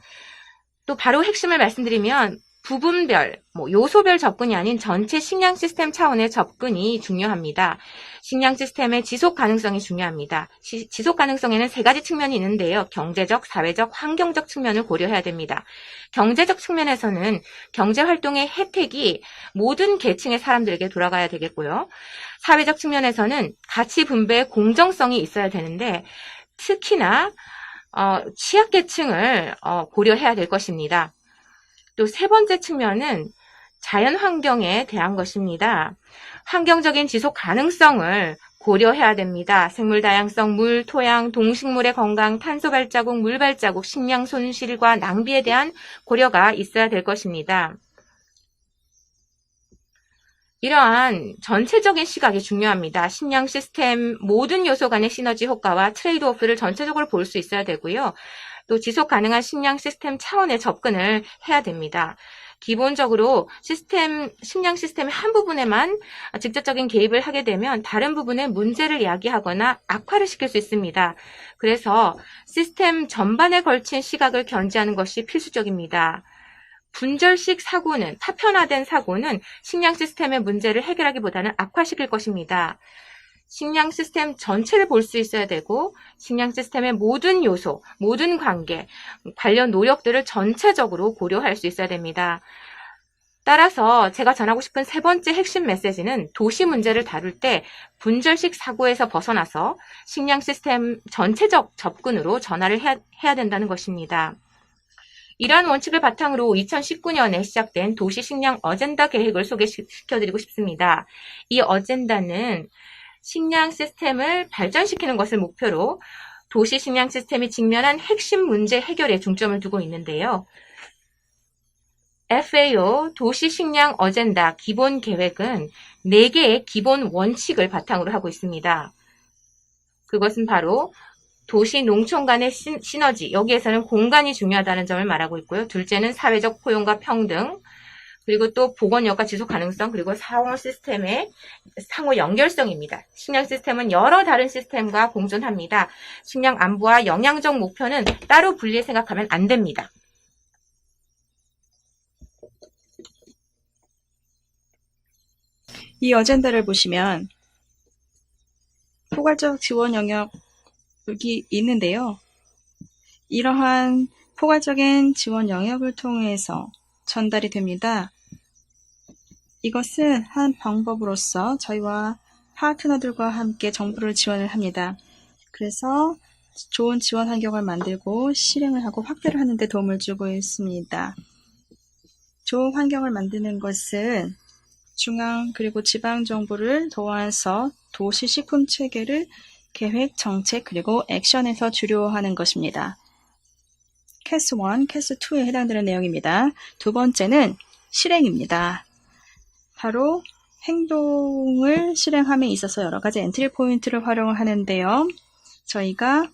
또 바로 핵심을 말씀드리면 부분별, 요소별 접근이 아닌 전체 식량 시스템 차원의 접근이 중요합니다. 식량 시스템의 지속 가능성이 중요합니다. 지속 가능성에는 세 가지 측면이 있는데요. 경제적, 사회적, 환경적 측면을 고려해야 됩니다. 경제적 측면에서는 경제 활동의 혜택이 모든 계층의 사람들에게 돌아가야 되겠고요. 사회적 측면에서는 가치 분배의 공정성이 있어야 되는데 특히나 취약계층을 고려해야 될 것입니다. 또 세 번째 측면은 자연 환경에 대한 것입니다. 환경적인 지속 가능성을 고려해야 됩니다. 생물 다양성, 물, 토양, 동식물의 건강, 탄소 발자국, 물 발자국, 식량 손실과 낭비에 대한 고려가 있어야 될 것입니다. 이러한 전체적인 시각이 중요합니다. 식량 시스템 모든 요소 간의 시너지 효과와 트레이드오프를 전체적으로 볼 수 있어야 되고요. 또 지속 가능한 식량 시스템 차원의 접근을 해야 됩니다. 기본적으로 식량 시스템의 한 부분에만 직접적인 개입을 하게 되면 다른 부분에 문제를 야기하거나 악화를 시킬 수 있습니다. 그래서 시스템 전반에 걸친 시각을 견지하는 것이 필수적입니다. 분절식 사고는, 파편화된 사고는 식량 시스템의 문제를 해결하기보다는 악화시킬 것입니다. 식량 시스템 전체를 볼 수 있어야 되고 식량 시스템의 모든 요소, 모든 관계, 관련 노력들을 전체적으로 고려할 수 있어야 됩니다. 따라서 제가 전하고 싶은 세 번째 핵심 메시지는 도시 문제를 다룰 때 분절식 사고에서 벗어나서 식량 시스템 전체적 접근으로 전환을 해야 된다는 것입니다. 이러한 원칙을 바탕으로 2019년에 시작된 도시 식량 어젠다 계획을 소개시켜드리고 싶습니다. 이 어젠다는 식량 시스템을 발전시키는 것을 목표로 도시 식량 시스템이 직면한 핵심 문제 해결에 중점을 두고 있는데요. FAO 도시 식량 어젠다 기본 계획은 4개의 기본 원칙을 바탕으로 하고 있습니다. 그것은 바로 도시 농촌 간의 시너지, 여기에서는 공간이 중요하다는 점을 말하고 있고요. 둘째는 사회적 포용과 평등, 그리고 또 보건력과 지속 가능성, 그리고 상호 시스템의 상호 연결성입니다. 식량 시스템은 여러 다른 시스템과 공존합니다. 식량 안보와 영양적 목표는 따로 분리해 생각하면 안 됩니다. 이 어젠다를 보시면 포괄적 지원 영역이 있는데요. 이러한 포괄적인 지원 영역을 통해서 전달이 됩니다. 이것은 한 방법으로서 저희와 파트너들과 함께 정부를 지원을 합니다. 그래서 좋은 지원 환경을 만들고 실행을 하고 확대를 하는 데 도움을 주고 있습니다. 좋은 환경을 만드는 것은 중앙 그리고 지방 정부를 도와서 도시 식품 체계를 계획, 정책 그리고 액션에서 주요하는 것입니다. 캐스 1, 캐스 2에 해당되는 내용입니다. 두 번째는 실행입니다. 바로 행동을 실행함에 있어서 여러 가지 엔트리 포인트를 활용을 하는데요. 저희가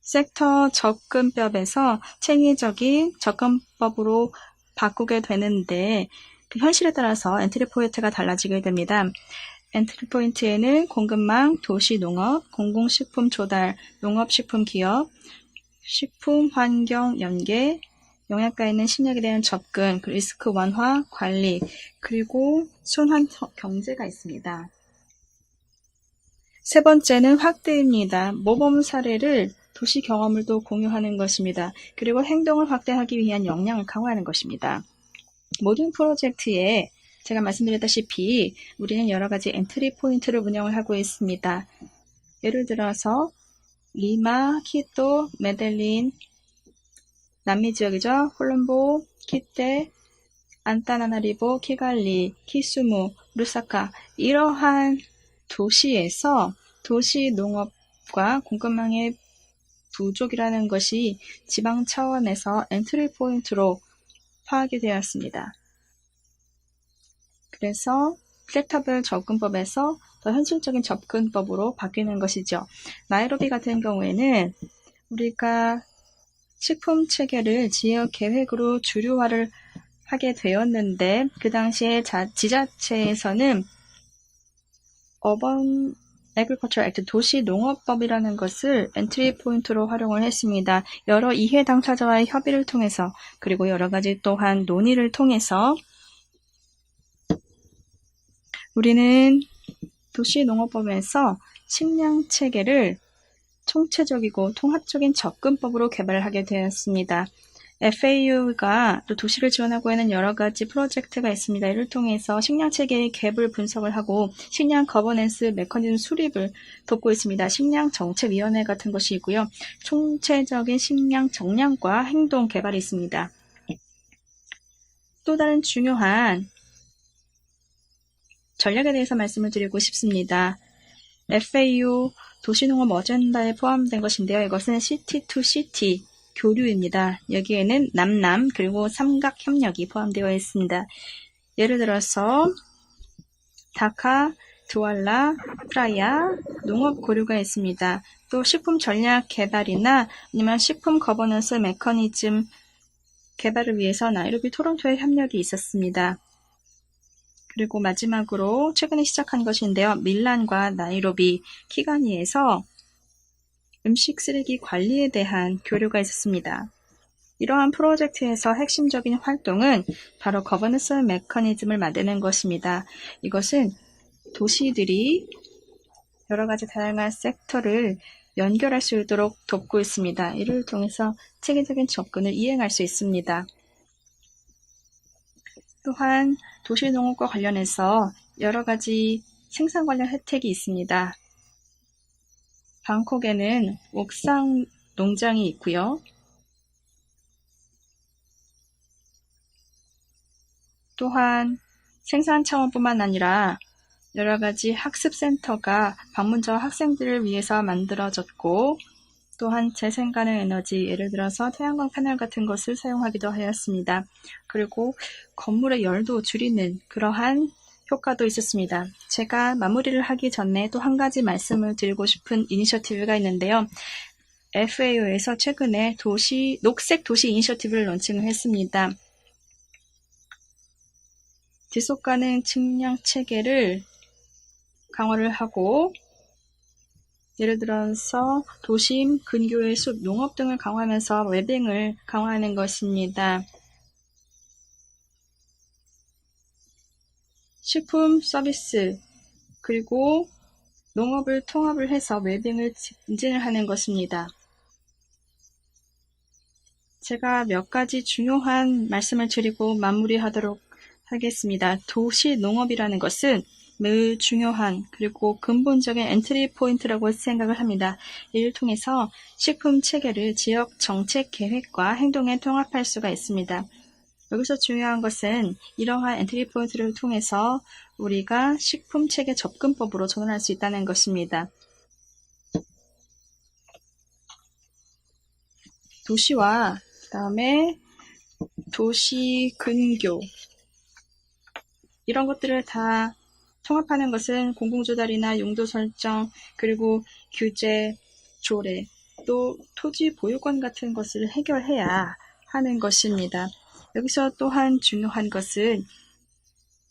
섹터 접근법에서 체계적인 접근법으로 바꾸게 되는데 그 현실에 따라서 엔트리 포인트가 달라지게 됩니다. 엔트리 포인트에는 공급망, 도시농업, 공공식품 조달, 농업식품 기업, 식품 환경 연계, 영양가 있는 식량에 대한 접근, 리스크 완화, 관리, 그리고 순환 경제가 있습니다. 세 번째는 확대입니다. 모범 사례를 도시 경험을도 공유하는 것입니다. 그리고 행동을 확대하기 위한 역량을 강화하는 것입니다. 모든 프로젝트에 제가 말씀드렸다시피 우리는 여러 가지 엔트리 포인트를 운영을 하고 있습니다. 예를 들어서 리마, 키토, 메델린, 남미 지역이죠. 콜롬보, 키테, 안타나나리보, 키갈리, 키수무, 루사카 이러한 도시에서 도시 농업과 공급망의 부족이라는 것이 지방 차원에서 엔트리 포인트로 파악이 되었습니다. 그래서 플렉터블 접근법에서 더 현실적인 접근법으로 바뀌는 것이죠. 나이로비 같은 경우에는 우리가 식품 체계를 지역 계획으로 주류화를 하게 되었는데 그 당시에 지자체에서는 어번 Agriculture Act 도시농업법이라는 것을 엔트리 포인트로 활용을 했습니다. 여러 이해 당사자와의 협의를 통해서 그리고 여러 가지 또한 논의를 통해서 우리는 도시농업법에서 식량 체계를 총체적이고 통합적인 접근법으로 개발을 하게 되었습니다. FAU가 또 도시를 지원하고 있는 여러 가지 프로젝트가 있습니다. 이를 통해서 식량 체계의 갭을 분석을 하고 식량 거버넌스 메커니즘 수립을 돕고 있습니다. 식량 정책위원회 같은 것이 있고요. 총체적인 식량 정량과 행동 개발이 있습니다. 또 다른 중요한 전략에 대해서 말씀을 드리고 싶습니다. FAU 도시농업 어젠다에 포함된 것인데요. 이것은 시티 투 시티 교류입니다. 여기에는 남남 그리고 삼각 협력이 포함되어 있습니다. 예를 들어서 다카, 두알라, 프라야 농업 고류가 있습니다. 또 식품 전략 개발이나 아니면 식품 거버넌스 메커니즘 개발을 위해서 나이로비 토론토의 협력이 있었습니다. 그리고 마지막으로 최근에 시작한 것인데요. 밀란과 나이로비, 키가니에서 음식 쓰레기 관리에 대한 교류가 있었습니다. 이러한 프로젝트에서 핵심적인 활동은 바로 거버넌스 메커니즘을 만드는 것입니다. 이것은 도시들이 여러 가지 다양한 섹터를 연결할 수 있도록 돕고 있습니다. 이를 통해서 체계적인 접근을 이행할 수 있습니다. 또한 도시농업과 관련해서 여러 가지 생산 관련 혜택이 있습니다. 방콕에는 옥상 농장이 있고요. 또한 생산 차원뿐만 아니라 여러 가지 학습센터가 방문자와 학생들을 위해서 만들어졌고, 또한 재생 가능 에너지, 예를 들어서 태양광 패널 같은 것을 사용하기도 하였습니다. 그리고 건물의 열도 줄이는 그러한 효과도 있었습니다. 제가 마무리를 하기 전에 또 한 가지 말씀을 드리고 싶은 이니셔티브가 있는데요. FAO에서 최근에 녹색 도시 이니셔티브를 론칭을 했습니다. 지속 가능 측량 체계를 강화를 하고, 예를 들어서 도심, 근교의 숲, 농업 등을 강화하면서 웰빙을 강화하는 것입니다. 식품 서비스, 그리고 농업을 통합을 해서 웰빙을 증진을 하는 것입니다. 제가 몇 가지 중요한 말씀을 드리고 마무리하도록 하겠습니다. 도시 농업이라는 것은 매우 중요한 그리고 근본적인 엔트리 포인트라고 생각을 합니다. 이를 통해서 식품 체계를 지역 정책 계획과 행동에 통합할 수가 있습니다. 여기서 중요한 것은 이러한 엔트리 포인트를 통해서 우리가 식품 체계 접근법으로 전환할 수 있다는 것입니다. 도시와 그다음에 도시 근교, 이런 것들을 다 통합하는 것은 공공조달이나 용도 설정, 그리고 규제, 조례, 또 토지 보유권 같은 것을 해결해야 하는 것입니다. 여기서 또한 중요한 것은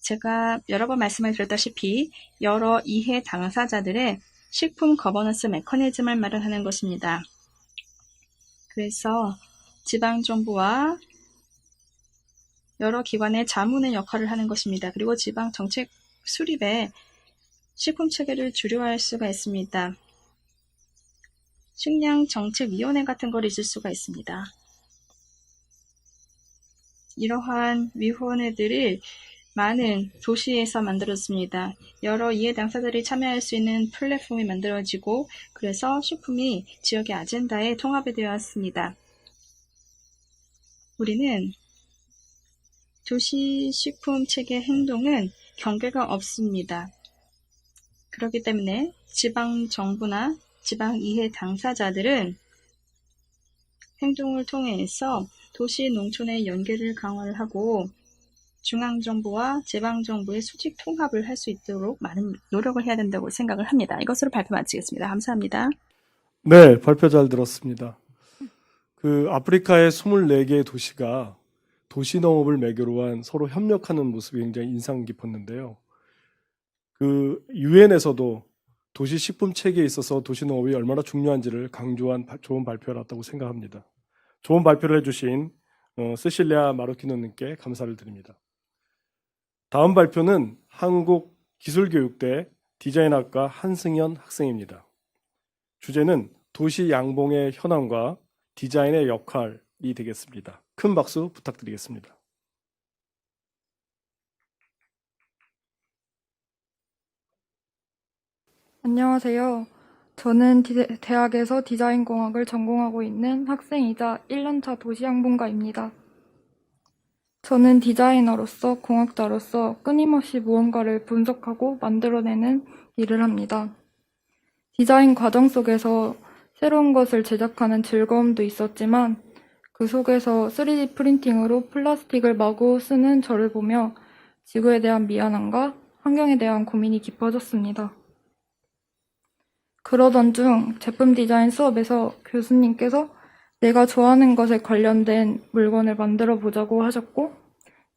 제가 여러 번 말씀을 드렸다시피 여러 이해 당사자들의 식품 거버넌스 메커니즘을 마련하는 것입니다. 그래서 지방정부와 여러 기관의 자문의 역할을 하는 것입니다. 그리고 지방 정책 수립에 식품 체계를 주류할 수가 있습니다. 식량 정책위원회 같은 걸 있을 수가 있습니다. 이러한 위원회들을 많은 도시에서 만들었습니다. 여러 이해 당사자들이 참여할 수 있는 플랫폼이 만들어지고, 그래서 식품이 지역의 아젠다에 통합이 되었습니다. 우리는 도시 식품 체계 행동은 경계가 없습니다. 그렇기 때문에 지방 정부나 지방 이해 당사자들은 행동을 통해서 도시 농촌의 연계를 강화를 하고 중앙정부와 지방정부의 수직 통합을 할 수 있도록 많은 노력을 해야 된다고 생각을 합니다. 이것으로 발표 마치겠습니다. 감사합니다. 네, 발표 잘 들었습니다. 아프리카의 24개의 도시가 도시농업을 매개로 한 서로 협력하는 모습이 굉장히 인상 깊었는데요. 유엔에서도 도시 식품 체계에 있어서 도시농업이 얼마나 중요한지를 강조한 좋은 발표였다고 생각합니다. 좋은 발표를 해주신 세실리아 마르키노님께 감사를 드립니다. 다음 발표는 한국기술교육대 디자인학과 한승현 학생입니다. 주제는 도시 양봉의 현황과 디자인의 역할이 되겠습니다. 큰 박수 부탁드리겠습니다. 안녕하세요. 저는 대학에서 디자인공학을 전공하고 있는 학생이자 1년차 도시양봉가입니다. 저는 디자이너로서, 공학자로서 끊임없이 무언가를 분석하고 만들어내는 일을 합니다. 디자인 과정 속에서 새로운 것을 제작하는 즐거움도 있었지만 그 속에서 3D 프린팅으로 플라스틱을 마구 쓰는 저를 보며 지구에 대한 미안함과 환경에 대한 고민이 깊어졌습니다. 그러던 중 제품 디자인 수업에서 교수님께서 내가 좋아하는 것에 관련된 물건을 만들어 보자고 하셨고,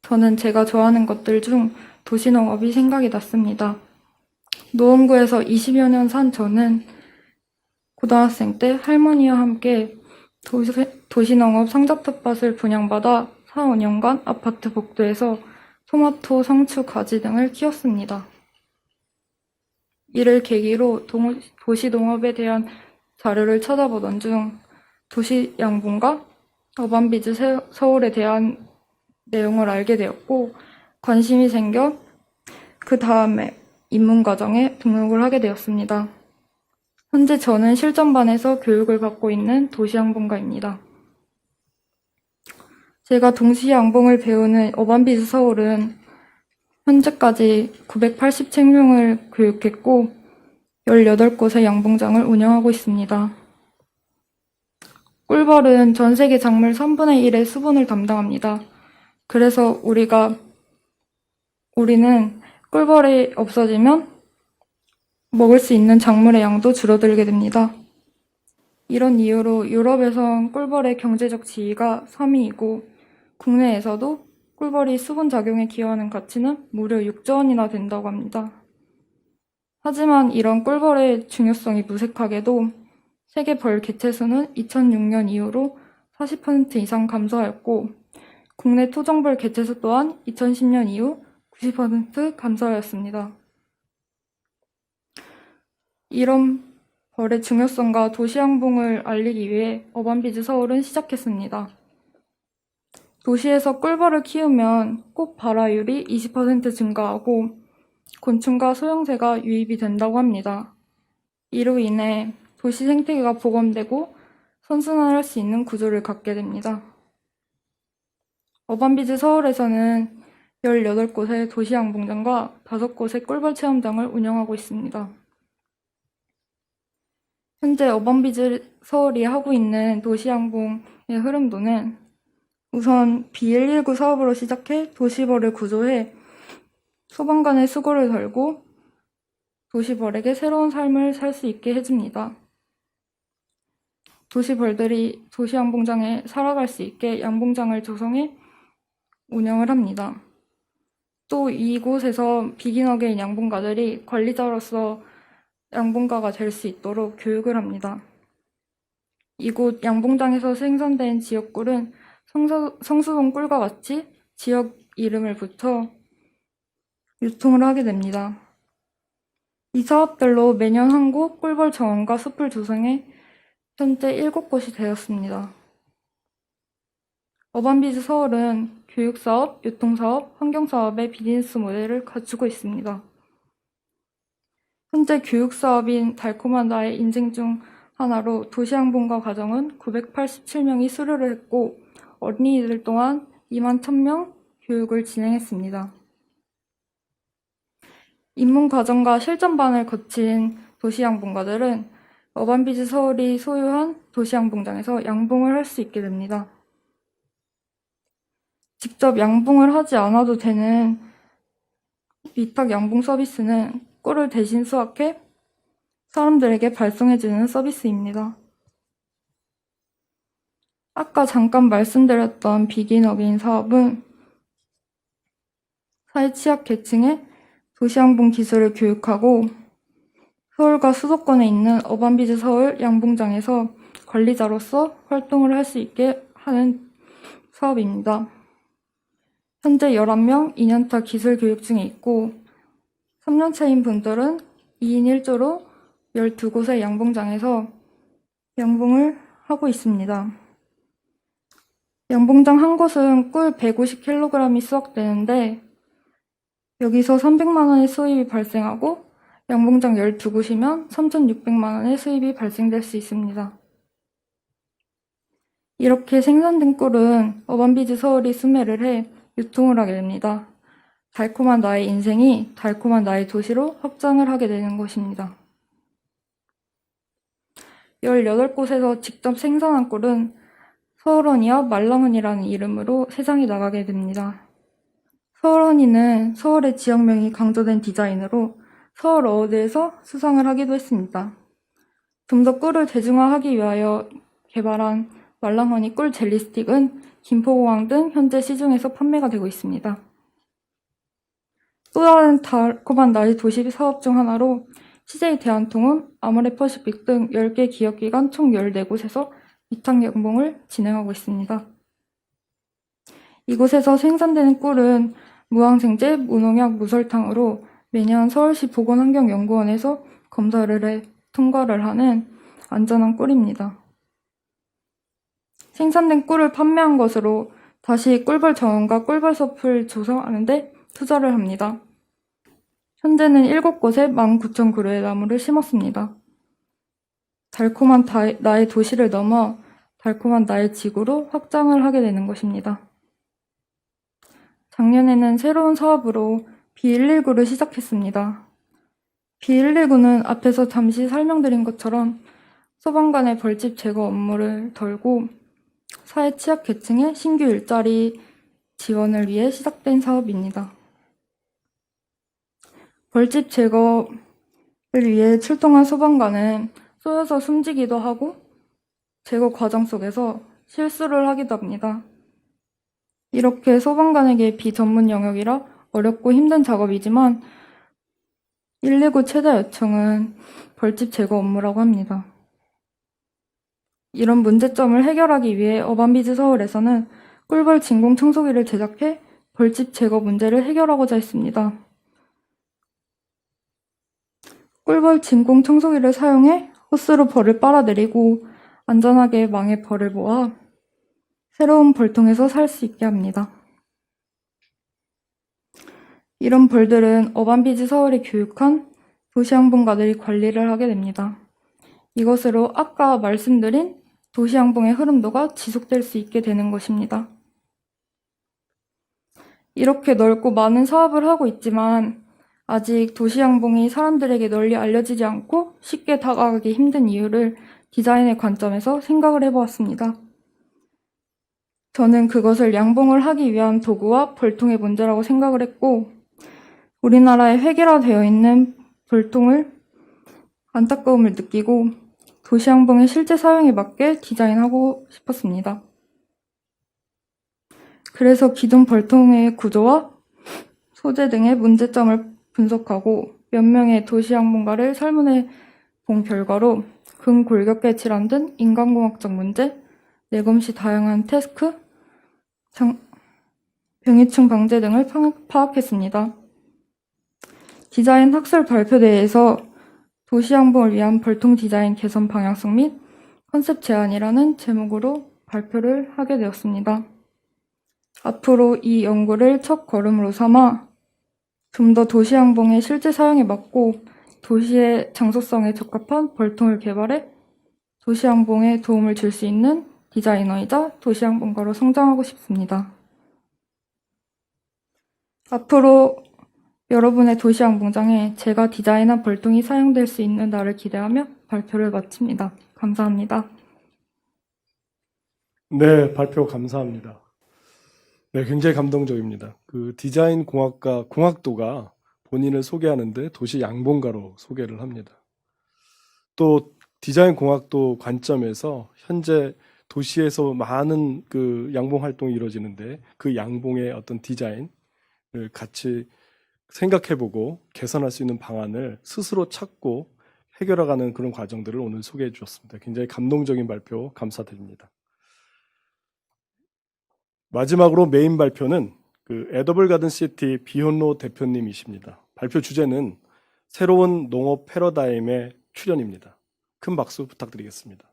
저는 제가 좋아하는 것들 중 도시농업이 생각이 났습니다. 노원구에서 20여 년 산 저는 고등학생 때 할머니와 함께 도시농업 상자 텃밭을 분양받아 4, 5년간 아파트 복도에서 토마토, 상추, 가지 등을 키웠습니다. 이를 계기로 도시농업에 대한 자료를 찾아보던 중 도시양봉과 어반비즈 서울에 대한 내용을 알게 되었고, 관심이 생겨 그 다음에 입문 과정에 등록을 하게 되었습니다. 현재 저는 실전반에서 교육을 받고 있는 도시양봉가입니다. 제가 동시 양봉을 배우는 어반비즈 서울은 현재까지 987명을 교육했고 18곳의 양봉장을 운영하고 있습니다. 꿀벌은 전 세계 작물 3분의 1의 수분을 담당합니다. 그래서 우리는 꿀벌이 없어지면 먹을 수 있는 작물의 양도 줄어들게 됩니다. 이런 이유로 유럽에선 꿀벌의 경제적 지위가 3위이고 국내에서도 꿀벌이 수분 작용에 기여하는 가치는 무려 6조 원이나 된다고 합니다. 하지만 이런 꿀벌의 중요성이 무색하게도 세계 벌 개체수는 2006년 이후로 40% 이상 감소하였고 국내 토종벌 개체수 또한 2010년 이후 90% 감소하였습니다. 이런 벌의 중요성과 도시양봉을 알리기 위해 어반비즈 서울은 시작했습니다. 도시에서 꿀벌을 키우면 꽃 발화율이 20% 증가하고 곤충과 소형새가 유입이 된다고 합니다. 이로 인해 도시 생태계가 복원되고 선순환할 수 있는 구조를 갖게 됩니다. 어반비즈 서울에서는 18곳의 도시양봉장과 5곳의 꿀벌 체험장을 운영하고 있습니다. 현재 어반비즈 서울이 하고 있는 도시양봉의 흐름도는 우선 B119 사업으로 시작해 도시벌을 구조해 소방관의 수고를 덜고 도시벌에게 새로운 삶을 살 수 있게 해줍니다. 도시벌들이 도시양봉장에 살아갈 수 있게 양봉장을 조성해 운영을 합니다. 또 이곳에서 비긴 어게인 양봉가들이 관리자로서 양봉가가 될 수 있도록 교육을 합니다. 이곳 양봉장에서 생산된 지역꿀은 성수동 꿀과 같이 지역 이름을 붙여 유통을 하게 됩니다. 이 사업들로 매년 한 곳 꿀벌 정원과 숲을 조성해 현재 7곳이 되었습니다. 어반비즈 서울은 교육사업, 유통사업, 환경사업의 비즈니스 모델을 갖추고 있습니다. 현재 교육사업인 달콤한 나의 인생 중 하나로 도시양봉가 과정은 987명이 수료를 했고 어린이들 또한 2만 1,000명 교육을 진행했습니다. 입문 과정과 실전반을 거친 도시양봉가들은 어반비즈 서울이 소유한 도시양봉장에서 양봉을 할 수 있게 됩니다. 직접 양봉을 하지 않아도 되는 위탁 양봉 서비스는 꿀을 대신 수확해 사람들에게 발송해주는 서비스입니다. 아까 잠깐 말씀드렸던 비긴 어게인 사업은 사회 취약 계층에 도시양봉 기술을 교육하고 서울과 수도권에 있는 어반비즈 서울 양봉장에서 관리자로서 활동을 할 수 있게 하는 사업입니다. 현재 11명 2년차 기술 교육 중에 있고 3년차인 분들은 2인 1조로 12곳의 양봉장에서 양봉을 하고 있습니다. 양봉장 한 곳은 꿀 150kg이 수확되는데 여기서 300만 원의 수입이 발생하고 양봉장 12곳이면 3,600만 원의 수입이 발생될 수 있습니다. 이렇게 생산된 꿀은 어반비즈 서울이 수매를 해 유통을 하게 됩니다. 달콤한 나의 인생이 달콤한 나의 도시로 확장을 하게 되는 것입니다. 18곳에서 직접 생산한 꿀은 서울허니와 말랑허니라는 이름으로 세상에 나가게 됩니다. 서울허니는 서울의 지역명이 강조된 디자인으로 서울 어워드에서 수상을 하기도 했습니다. 좀 더 꿀을 대중화하기 위하여 개발한 말랑허니 꿀 젤리 스틱은 김포공항 등 현재 시중에서 판매가 되고 있습니다. 또 다른 달콤한 나의 도시 사업 중 하나로 CJ 대한통운, 아모레퍼시픽 등 10개 기업기관 총 14곳에서 위탁 양봉을 진행하고 있습니다. 이곳에서 생산되는 꿀은 무항생제, 무농약, 무설탕으로 매년 서울시 보건환경연구원에서 검사를 해 통과를 하는 안전한 꿀입니다. 생산된 꿀을 판매한 것으로 다시 꿀벌 정원과 꿀벌 숲을 조성하는데 투자를 합니다. 현재는 7곳에 19,000그루의 나무를 심었습니다. 달콤한 나의 도시를 넘어 달콤한 나의 지구로 확장을 하게 되는 것입니다. 작년에는 새로운 사업으로 B119를 시작했습니다. B119는 앞에서 잠시 설명드린 것처럼 소방관의 벌집 제거 업무를 덜고 사회 취약계층의 신규 일자리 지원을 위해 시작된 사업입니다. 벌집 제거를 위해 출동한 소방관은 쏘여서 숨지기도 하고 제거 과정 속에서 실수를 하기도 합니다. 이렇게 소방관에게 비전문 영역이라 어렵고 힘든 작업이지만 119 최다 요청은 벌집 제거 업무라고 합니다. 이런 문제점을 해결하기 위해 어반비즈 서울에서는 꿀벌 진공 청소기를 제작해 벌집 제거 문제를 해결하고자 했습니다. 꿀벌 진공 청소기를 사용해 호스로 벌을 빨아들이고 안전하게 망에 벌을 모아 새로운 벌통에서 살 수 있게 합니다. 이런 벌들은 어반비즈 서울이 교육한 도시항공가들이 관리를 하게 됩니다. 이것으로 아까 말씀드린 도시항공의 흐름도가 지속될 수 있게 되는 것입니다. 이렇게 넓고 많은 사업을 하고 있지만 아직 도시항공이 사람들에게 널리 알려지지 않고 쉽게 다가가기 힘든 이유를 디자인의 관점에서 생각을 해보았습니다. 저는 그것을 양봉을 하기 위한 도구와 벌통의 문제라고 생각을 했고 우리나라에 획일화되어 있는 벌통을 안타까움을 느끼고 도시항공의 실제 사용에 맞게 디자인하고 싶었습니다. 그래서 기존 벌통의 구조와 소재 등의 문제점을 분석하고 몇 명의 도시항공가를 설문해 본 결과로 근골격계 질환 등 인간공학적 문제, 내검시 다양한 태스크, 병해충 방제 등을 파악했습니다. 디자인 학술 발표대회에서 도시항공을 위한 벌통 디자인 개선 방향성 및 컨셉 제안이라는 제목으로 발표를 하게 되었습니다. 앞으로 이 연구를 첫 걸음으로 삼아 좀 더 도시항공의 실제 사용에 맞고 도시의 장소성에 적합한 벌통을 개발해 도시항공에 도움을 줄 수 있는 디자이너이자 도시항공가로 성장하고 싶습니다. 앞으로 여러분의 도시항공장에 제가 디자인한 벌통이 사용될 수 있는 날을 기대하며 발표를 마칩니다. 감사합니다. 네, 발표 감사합니다. 네, 굉장히 감동적입니다. 그 디자인 공학과 공학도가 본인을 소개하는데 도시 양봉가로 소개를 합니다. 또 디자인 공학도 관점에서 현재 도시에서 많은 그 양봉 활동이 이루어지는데 그 양봉의 어떤 디자인을 같이 생각해보고 개선할 수 있는 방안을 스스로 찾고 해결해가는 그런 과정들을 오늘 소개해 주셨습니다. 굉장히 감동적인 발표 감사드립니다. 마지막으로 메인 발표는 그 에더블 가든 시티 비혼로 대표님이십니다. 발표 주제는 새로운 농업 패러다임의 출현입니다. 큰 박수 부탁드리겠습니다.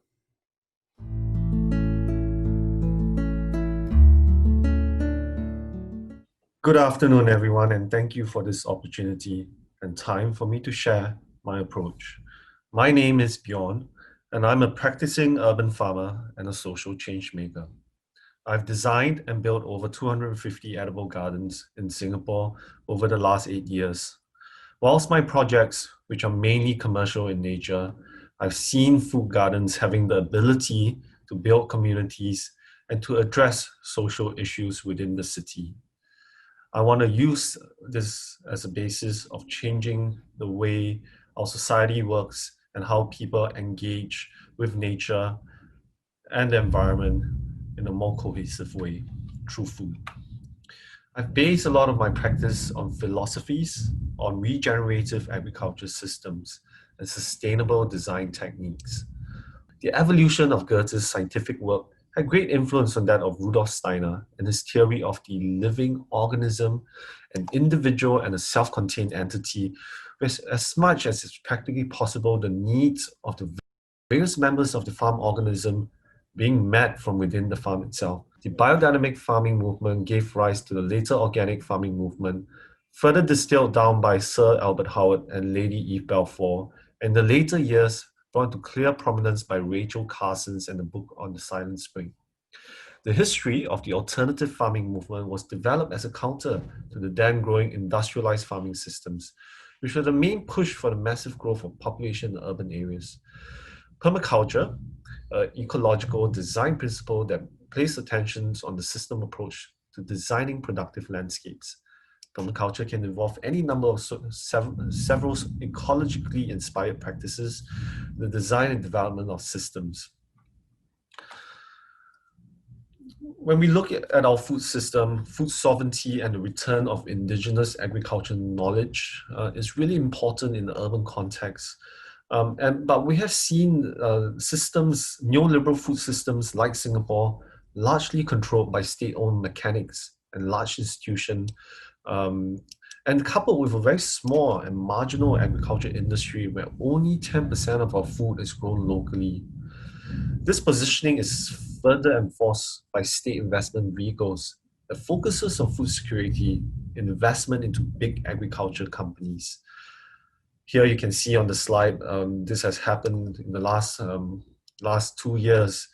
Good afternoon, everyone, and thank you for this opportunity and time for me to share my approach. My name is Bjorn, and I'm a practicing urban farmer and a social change maker. I've designed and built over 250 edible gardens in Singapore over the last 8 years. Whilst my projects, which are mainly commercial in nature, I've seen food gardens having the ability to build communities and to address social issues within the city. I want to use this as a basis of changing the way our society works and how people engage with nature and the environment in a more cohesive way through food. I've based a lot of my practice on philosophies on regenerative agriculture systems and sustainable design techniques. The evolution of Goethe's scientific work had great influence on that of Rudolf Steiner and his theory of the living organism, an individual and a self-contained entity, with as much as is practically possible the needs of the various members of the farm organism being met from within the farm itself. The biodynamic farming movement gave rise to the later organic farming movement, further distilled down by Sir Albert Howard and Lady Eve Balfour, and in the later years brought to clear prominence by Rachel Carson's and the book on the Silent Spring. The history of the alternative farming movement was developed as a counter to the then growing industrialized farming systems, which were the main push for the massive growth of population in urban areas. Permaculture, an ecological design principle that placed attention on the system approach to designing productive landscapes. Permaculture can involve any number of several ecologically inspired practices, the design and development of systems. When we look at our food system, food sovereignty and the return of indigenous agricultural knowledge is really important in the urban context. But we have seen systems, neoliberal food systems like Singapore, largely controlled by state-owned mechanics and large institutions, and coupled with a very small and marginal agriculture industry where only 10% of our food is grown locally. This positioning is further enforced by state investment vehicles that focuses on food security and investment into big agriculture companies. Here you can see on the slide, this has happened in the last 2 years.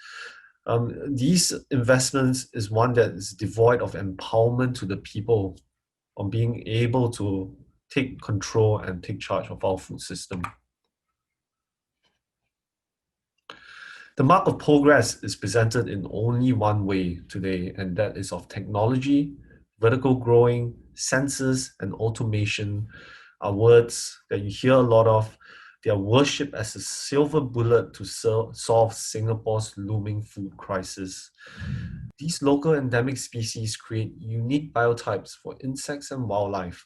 These investments is one that is devoid of empowerment to the people on being able to take control and take charge of our food system. The mark of progress is presented in only one way today, and that is of technology, vertical growing, sensors, and automation are words that you hear a lot of. They are worshipped as a silver bullet to solve Singapore's looming food crisis. These local endemic species create unique biotypes for insects and wildlife.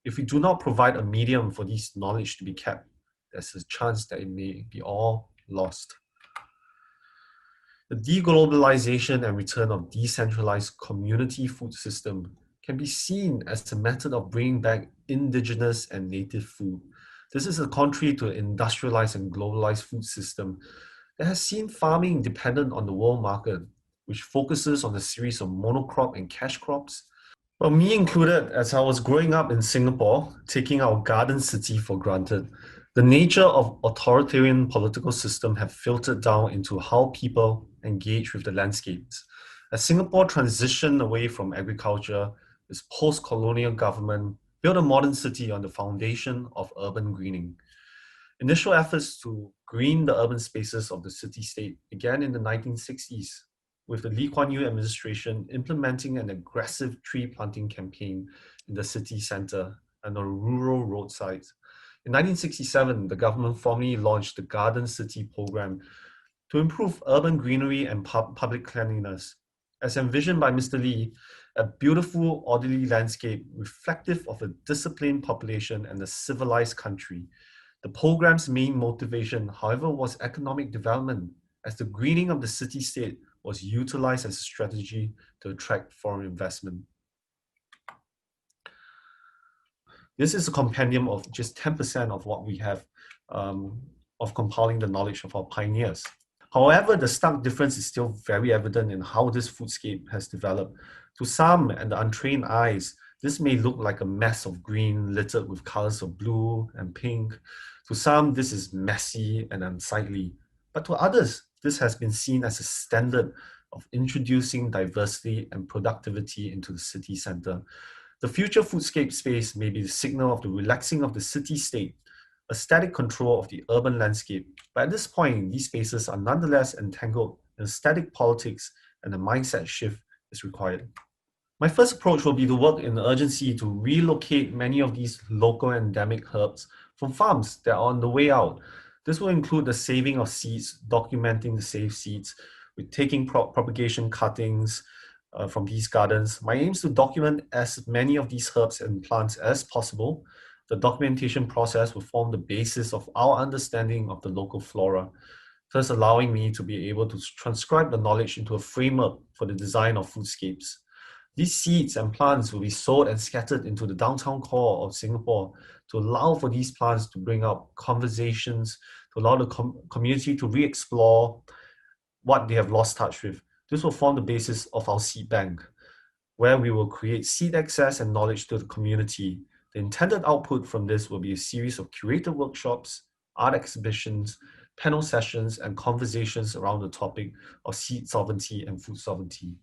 If we do not provide a medium for this knowledge to be kept, there's a chance that it may be all lost. The deglobalization and return of decentralized community food system can be seen as a method of bringing back indigenous and native food. This is a contrary to an industrialized and globalized food system that has seen farming dependent on the world market, which focuses on a series of monocrop and cash crops. Well, me included, as I was growing up in Singapore, taking our garden city for granted, the nature of authoritarian political system have filtered down into how people engage with the landscapes. As Singapore transitioned away from agriculture, its post-colonial government built a modern city on the foundation of urban greening. Initial efforts to green the urban spaces of the city-state began in the 1960s, with the Lee Kuan Yew administration implementing an aggressive tree planting campaign in the city centre and on rural roadsides. In 1967, the government formally launched the Garden City program to improve urban greenery and public cleanliness. As envisioned by Mr. Lee, a beautiful, orderly landscape reflective of a disciplined population and a civilized country. The program's main motivation, however, was economic development, as the greening of the city-state was utilized as a strategy to attract foreign investment. This is a compendium of just 10% of what we have of compiling the knowledge of our pioneers. However, the stark difference is still very evident in how this foodscape has developed. To some and the untrained eyes, this may look like a mess of green littered with colors of blue and pink. To some, this is messy and unsightly. But to others, this has been seen as a standard of introducing diversity and productivity into the city center. The future foodscape space may be the signal of the relaxing of the city-state, a static control of the urban landscape. But at this point, these spaces are nonetheless entangled in static politics, and a mindset shift is required. My first approach will be to work in urgency to relocate many of these local endemic herbs from farms that are on the way out. This will include the saving of seeds, documenting the saved seeds, with taking propagation cuttings from these gardens. My aim is to document as many of these herbs and plants as possible. The documentation process will form the basis of our understanding of the local flora, thus allowing me to be able to transcribe the knowledge into a framework for the design of foodscapes. These seeds and plants will be sowed and scattered into the downtown core of Singapore to allow for these plants to bring up conversations, to allow the community to re-explore what they have lost touch with. This will form the basis of our seed bank, where we will create seed access and knowledge to the community. The intended output from this will be a series of curated workshops, art exhibitions, panel sessions, and conversations around the topic of seed sovereignty and food sovereignty.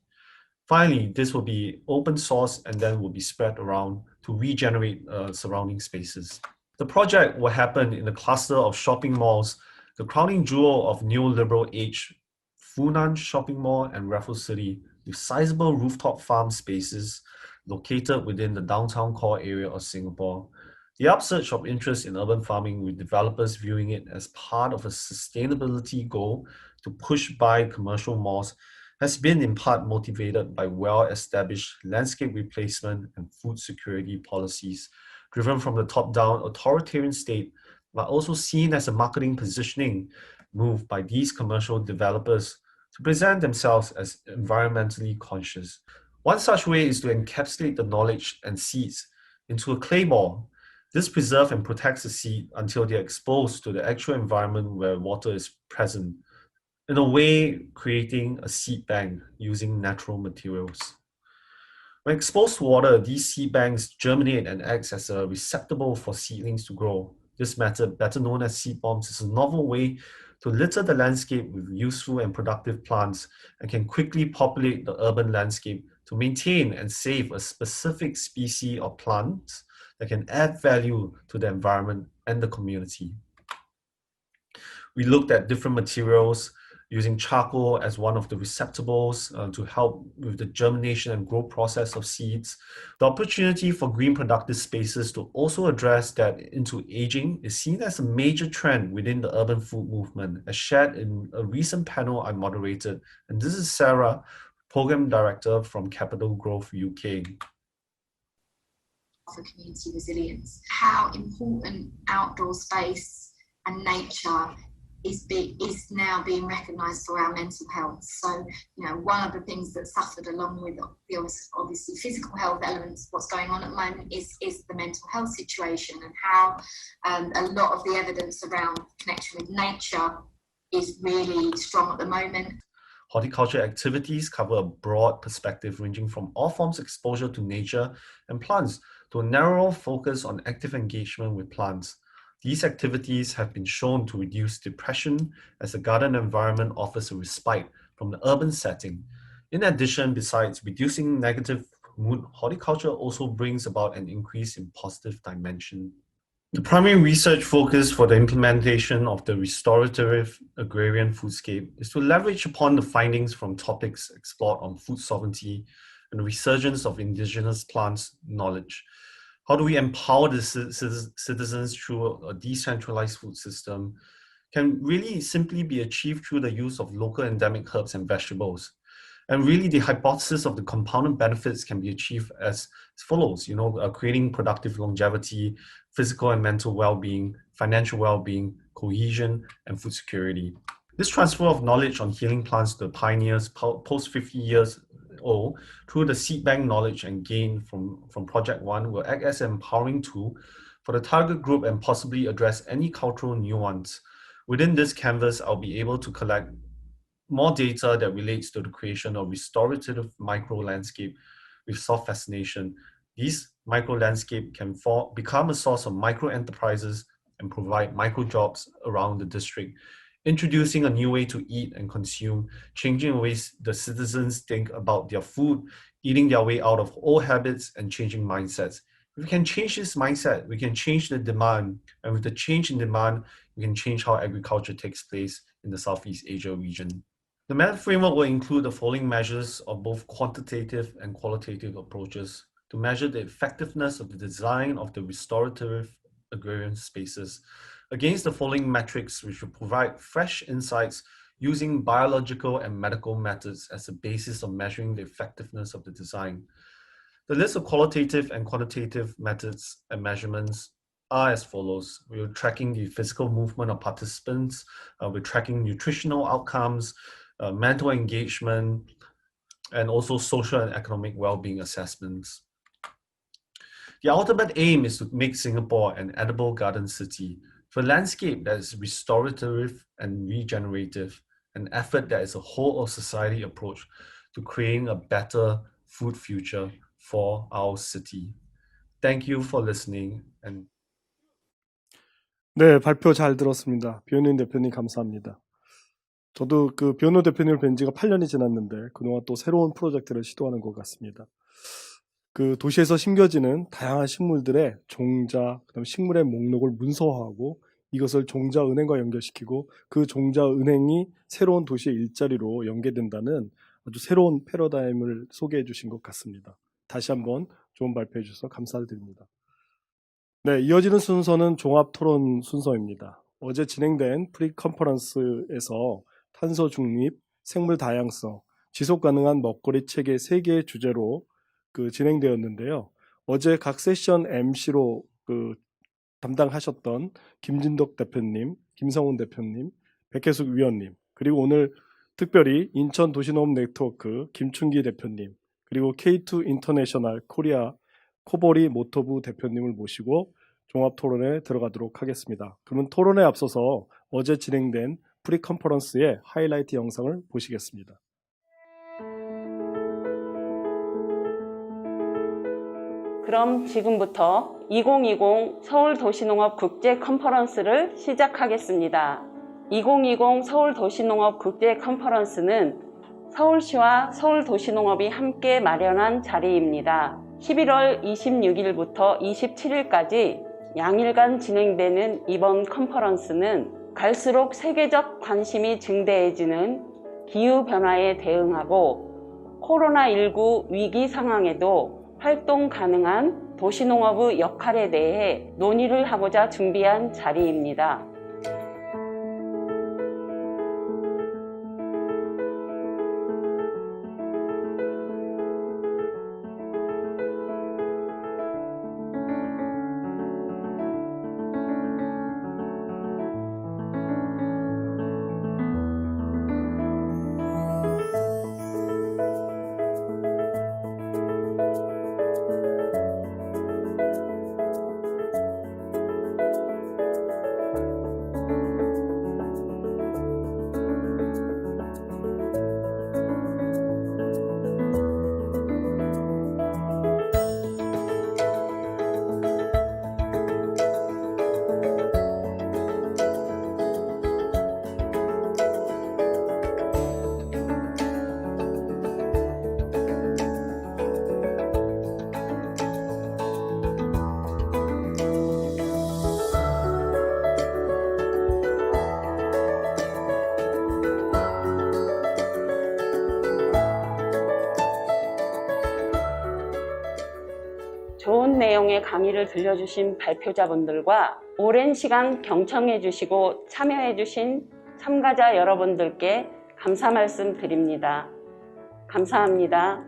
Finally, this will be open source and then will be spread around to regenerate surrounding spaces. The project will happen in a cluster of shopping malls, the crowning jewel of neoliberal age, Funan Shopping Mall and Raffles City, with sizable rooftop farm spaces located within the downtown core area of Singapore. The upsurge of interest in urban farming, with developers viewing it as part of a sustainability goal to push by commercial malls, has been in part motivated by well-established landscape replacement and food security policies driven from the top-down authoritarian state, but also seen as a marketing positioning move by these commercial developers to present themselves as environmentally conscious. One such way is to encapsulate the knowledge and seeds into a clay ball. This preserves and protects the seed until they are exposed to the actual environment where water is present, in a way creating a seed bank using natural materials. When exposed to water, these seed banks germinate and act as a receptacle for seedlings to grow. This method, better known as seed bombs, is a novel way to litter the landscape with useful and productive plants and can quickly populate the urban landscape to maintain and save a specific species of plants that can add value to the environment and the community. We looked at different materials, using charcoal as one of the receptacles to help with the germination and growth process of seeds. The opportunity for green productive spaces to also address that into aging is seen as a major trend within the urban food movement, as shared in a recent panel I moderated. And this is Sarah, Program Director from Capital Growth UK. For community resilience, how important outdoor space and nature is now being recognised for our mental health. So, one of the things that suffered along with the obviously physical health elements, what's going on at the moment is the mental health situation, and how a lot of the evidence around connection with nature is really strong at the moment. Horticulture activities cover a broad perspective ranging from all forms of exposure to nature and plants to a narrow focus on active engagement with plants. These activities have been shown to reduce depression, as the garden environment offers a respite from the urban setting. In addition, besides reducing negative mood, horticulture also brings about an increase in positive dimension. The primary research focus for the implementation of the restorative agrarian foodscape is to leverage upon the findings from topics explored on food sovereignty and the resurgence of indigenous plants knowledge. How do we empower the citizens through a decentralized food system can really simply be achieved through the use of local endemic herbs and vegetables. And really the hypothesis of the compounded benefits can be achieved as follows, creating productive longevity, physical and mental well-being, financial well-being, cohesion, and food security. This transfer of knowledge on healing plants to the pioneers post 50 years old through the seed bank knowledge and gain from Project One will act as an empowering tool for the target group and possibly address any cultural nuance. Within this canvas, I'll be able to collect more data that relates to the creation of restorative micro-landscape with soft fascination. These micro-landscape can become a source of micro-enterprises and provide micro-jobs around the district, introducing a new way to eat and consume, changing the ways the citizens think about their food, eating their way out of old habits and changing mindsets. If we can change this mindset, we can change the demand. And with the change in demand, we can change how agriculture takes place in the Southeast Asia region. The method framework will include the following measures of both quantitative and qualitative approaches to measure the effectiveness of the design of the restorative agrarian spaces against the following metrics, which will provide fresh insights using biological and medical methods as a basis of measuring the effectiveness of the design. The list of qualitative and quantitative methods and measurements are as follows. We're tracking the physical movement of participants, we're tracking nutritional outcomes, mental engagement, and also social and economic well-being assessments. The ultimate aim is to make Singapore an edible garden city, for a landscape that is restorative and regenerative, an effort that is a whole of society approach to creating a better food future for our city. Thank you for listening and 네, 발표 잘 들었습니다. 변호인 대표님 감사합니다. 저도 그 변호 대표님을 뵌 지가 8년이 지났는데 그동안 또 새로운 프로젝트를 시도하는 것 같습니다. 그 도시에서 심겨지는 다양한 식물들의 종자, 그다음 식물의 목록을 문서화하고 이것을 종자 은행과 연결시키고 그 종자 은행이 새로운 도시의 일자리로 연계된다는 아주 새로운 패러다임을 소개해 주신 것 같습니다. 다시 한번 좋은 발표해 주셔서 감사드립니다. 네, 이어지는 순서는 종합 토론 순서입니다. 어제 진행된 프리 컨퍼런스에서 탄소 중립, 생물 다양성, 지속 가능한 먹거리 체계 3개의 주제로 진행되었는데요. 어제 각 세션 MC로 담당하셨던 김진덕 대표님, 김성훈 대표님, 백혜숙 위원님, 그리고 오늘 특별히 인천 도시농업 네트워크 김춘기 대표님, 그리고 K2 인터내셔널 코리아 코보리 모터부 대표님을 모시고 종합 토론에 들어가도록 하겠습니다. 그러면 토론에 앞서서 어제 진행된 프리 컨퍼런스의 하이라이트 영상을 보시겠습니다. 그럼 지금부터 2020 서울 도시농업 국제 컨퍼런스를 시작하겠습니다. 2020 서울 도시농업 국제 컨퍼런스는 서울시와 서울 도시농업이 함께 마련한 자리입니다. 11월 26일부터 27일까지 양일간 진행되는 이번 컨퍼런스는 갈수록 세계적 관심이 증대해지는 기후변화에 대응하고 코로나19 위기 상황에도 활동 가능한 도시농업의 역할에 대해 논의를 하고자 준비한 자리입니다. 좋은 내용의 강의를 들려주신 발표자분들과 오랜 시간 경청해주시고 참여해주신 참가자 여러분들께 감사 말씀 드립니다. 감사합니다.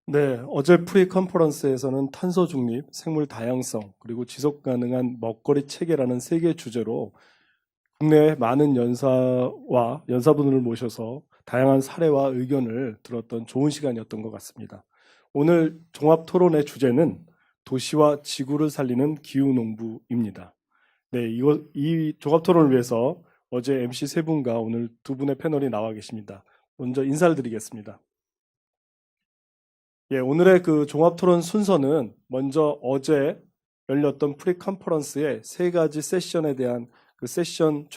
네, 어제 프리 컨퍼런스에서는 탄소 중립, 생물 다양성, 그리고 지속 가능한 먹거리 체계라는 3개 주제로 국내 많은 연사와 연사분을 모셔서 다양한 사례와 의견을 들었던 좋은 시간이었던 것 같습니다. 오늘 종합 토론의 주제는 도시와 지구를 살리는 기후농부입니다. 네, 이 종합 토론을 위해서 어제 MC 3분과 오늘 2분의 패널이 나와 계십니다. 먼저 인사를 드리겠습니다. 예, 오늘의 종합 토론 순서는 먼저 어제 열렸던 프리 컨퍼런스의 3가지 세션에 대한 세션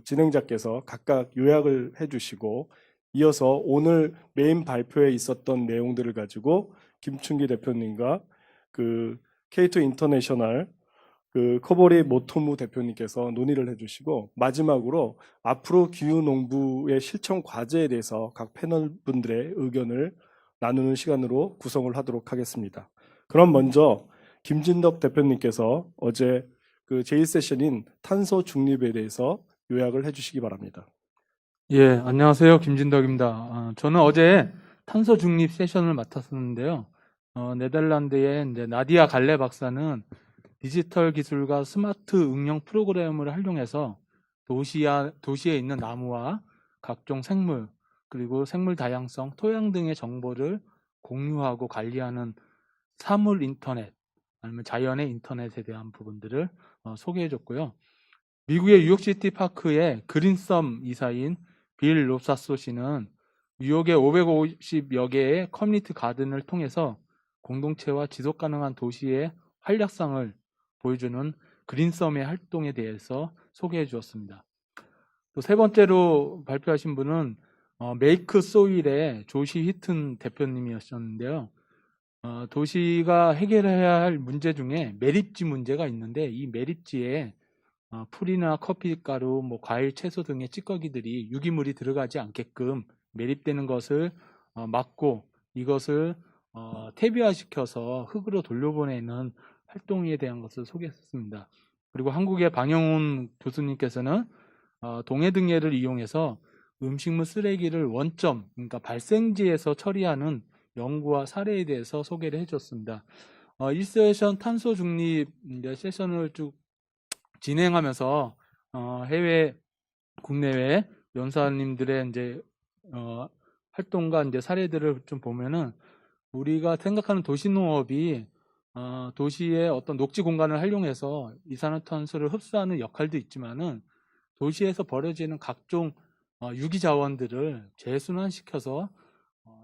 진행자께서 각각 요약을 해주시고 이어서 오늘 메인 발표에 있었던 내용들을 가지고 김춘기 대표님과 K2 인터내셔널 코보리 모토무 대표님께서 논의를 해주시고 마지막으로 앞으로 기후농부의 실천 과제에 대해서 각 패널 분들의 의견을 나누는 시간으로 구성을 하도록 하겠습니다. 그럼 먼저 김진덕 대표님께서 어제 제1세션인 탄소 중립에 대해서 요약을 해주시기 바랍니다. 예, 안녕하세요. 김진덕입니다. 저는 어제 탄소 중립 세션을 맡았었는데요. 네덜란드의 이제 나디아 갈레 박사는 디지털 기술과 스마트 응용 프로그램을 활용해서 도시에 있는 나무와 각종 생물, 그리고 생물 다양성, 토양 등의 정보를 공유하고 관리하는 사물 인터넷, 아니면 자연의 인터넷에 대한 부분들을 소개해 줬고요. 미국의 뉴욕시티 파크의 그린썸 이사인 빌 롭사소 씨는 뉴욕의 550여 개의 커뮤니티 가든을 통해서 공동체와 지속 가능한 도시의 활약상을 보여주는 그린썸의 활동에 대해서 소개해 주었습니다. 또 세 번째로 발표하신 분은 메이크 소일의 조시 휘튼 대표님이었는데요. 도시가 해결해야 할 문제 중에 매립지 문제가 있는데 이 매립지에 풀이나 커피가루, 과일, 채소 등의 찌꺼기들이 유기물이 들어가지 않게끔 매립되는 것을 막고 이것을 퇴비화시켜서 흙으로 돌려보내는 활동에 대한 것을 소개했습니다. 그리고 한국의 방영훈 교수님께서는 동해등예를 이용해서 음식물 쓰레기를 원점, 그러니까 발생지에서 처리하는 연구와 사례에 대해서 소개를 해줬습니다. 1세션 탄소 중립 세션을 쭉 진행하면서 해외, 국내외 연사님들의 활동과 사례들을 좀 보면은 우리가 생각하는 도시농업이 도시의 어떤 녹지 공간을 활용해서 이산화탄소를 흡수하는 역할도 있지만은 도시에서 벌어지는 각종 유기 자원들을 재순환시켜서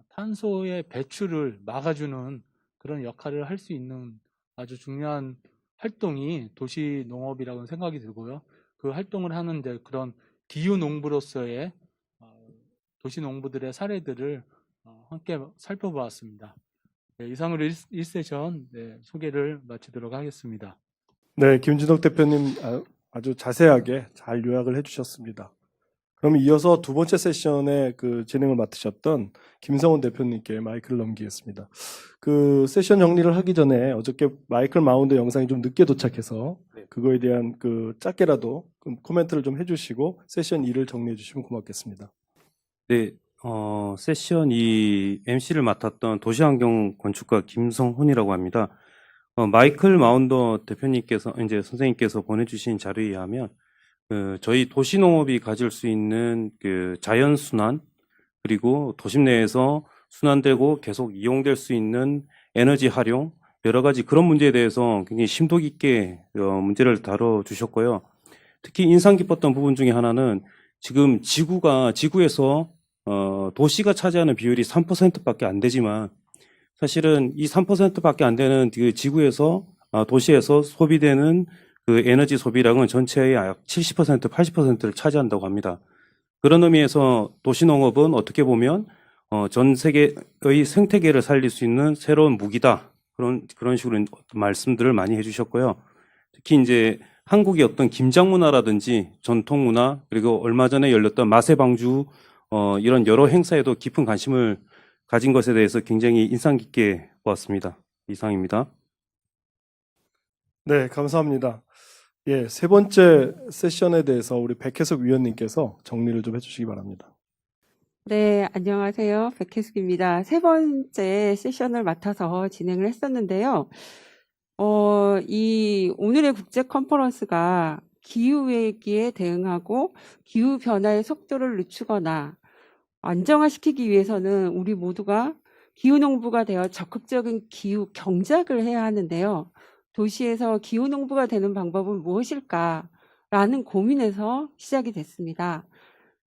탄소의 배출을 막아주는 그런 역할을 할 수 있는 아주 중요한 활동이 도시 농업이라고 생각이 들고요. 그 활동을 하는 그런 기후 농부로서의 도시 농부들의 사례들을 함께 살펴보았습니다. 네, 이상으로 1세션 소개를 마치도록 하겠습니다. 네, 김진덕 대표님 아주 자세하게 잘 요약을 해주셨습니다. 그럼 이어서 두 번째 세션의 그 진행을 맡으셨던 김성훈 대표님께 마이크를 넘기겠습니다. 그 세션 정리를 하기 전에 어저께 마이클 마운드 영상이 좀 늦게 도착해서 그거에 대한 그 짧게라도 코멘트를 좀 해주시고 세션 2를 정리해 주시면 고맙겠습니다. 네, 세션 2 MC를 맡았던 도시환경 건축가 김성훈이라고 합니다. 마이클 마운더 대표님께서 선생님께서 보내주신 자료에 의하면 저희 도시농업이 가질 수 있는 그 자연순환, 그리고 도심 내에서 순환되고 계속 이용될 수 있는 에너지 활용, 여러 가지 그런 문제에 대해서 굉장히 심도 깊게 문제를 다뤄주셨고요. 특히 인상 깊었던 부분 중에 하나는 지금 지구에서 도시가 차지하는 비율이 3%밖에 안 되지만 사실은 이 3%밖에 안 되는 그 도시에서 소비되는 그 에너지 소비량은 전체의 약 70%, 80%를 차지한다고 합니다. 그런 의미에서 도시농업은 어떻게 보면 전 세계의 생태계를 살릴 수 있는 새로운 무기다. 그런 식으로 말씀들을 많이 해주셨고요. 특히 한국의 어떤 김장 문화라든지 전통 문화, 그리고 얼마 전에 열렸던 마세방주 이런 여러 행사에도 깊은 관심을 가진 것에 대해서 굉장히 인상 깊게 보았습니다. 이상입니다. 네, 감사합니다. 예, 세 번째 세션에 대해서 우리 백혜숙 위원님께서 정리를 좀 해주시기 바랍니다. 네, 안녕하세요. 백혜숙입니다. 세 번째 세션을 맡아서 진행을 했었는데요. 오늘의 국제 컨퍼런스가 기후위기에 대응하고 기후변화의 속도를 늦추거나 안정화시키기 위해서는 우리 모두가 기후농부가 되어 적극적인 기후 경작을 해야 하는데요. 도시에서 기후농부가 되는 방법은 무엇일까라는 고민에서 시작이 됐습니다.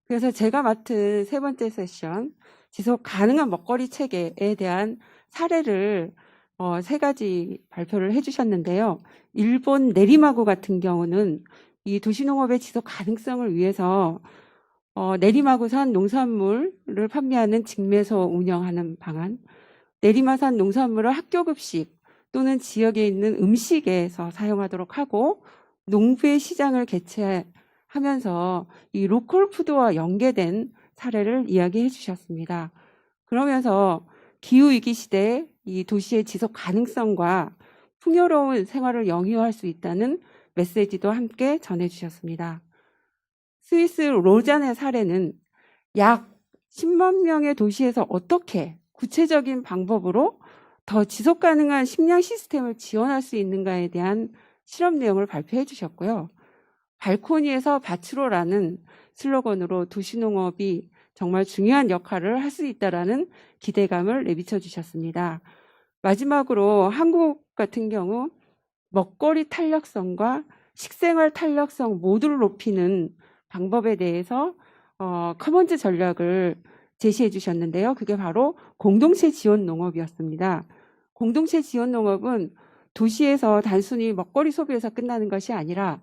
그래서 제가 맡은 세 번째 세션, 지속 가능한 먹거리 체계에 대한 사례를 세 가지 발표를 해주셨는데요. 일본 내리마구 같은 경우는 이 도시농업의 지속 가능성을 위해서 내리마구산 농산물을 판매하는 직매소 운영하는 방안, 내리마산 농산물을 학교급식 또는 지역에 있는 음식에서 사용하도록 하고 농부의 시장을 개최하면서 이 로컬 푸드와 연계된 사례를 이야기해 주셨습니다. 그러면서 기후위기 시대에 이 도시의 지속 가능성과 풍요로운 생활을 영위할 수 있다는 메시지도 함께 전해주셨습니다. 스위스 로잔의 사례는 약 10만 명의 도시에서 어떻게 구체적인 방법으로 더 지속 가능한 식량 시스템을 지원할 수 있는가에 대한 실험 내용을 발표해 주셨고요. 발코니에서 밭으로라는 슬로건으로 도시농업이 정말 중요한 역할을 할 수 있다라는 기대감을 내비쳐 주셨습니다. 마지막으로 한국 같은 경우 먹거리 탄력성과 식생활 탄력성 모두를 높이는 방법에 대해서 커먼즈 전략을 제시해 주셨는데요. 그게 바로 공동체 지원 농업이었습니다. 공동체 지원 농업은 도시에서 단순히 먹거리 소비에서 끝나는 것이 아니라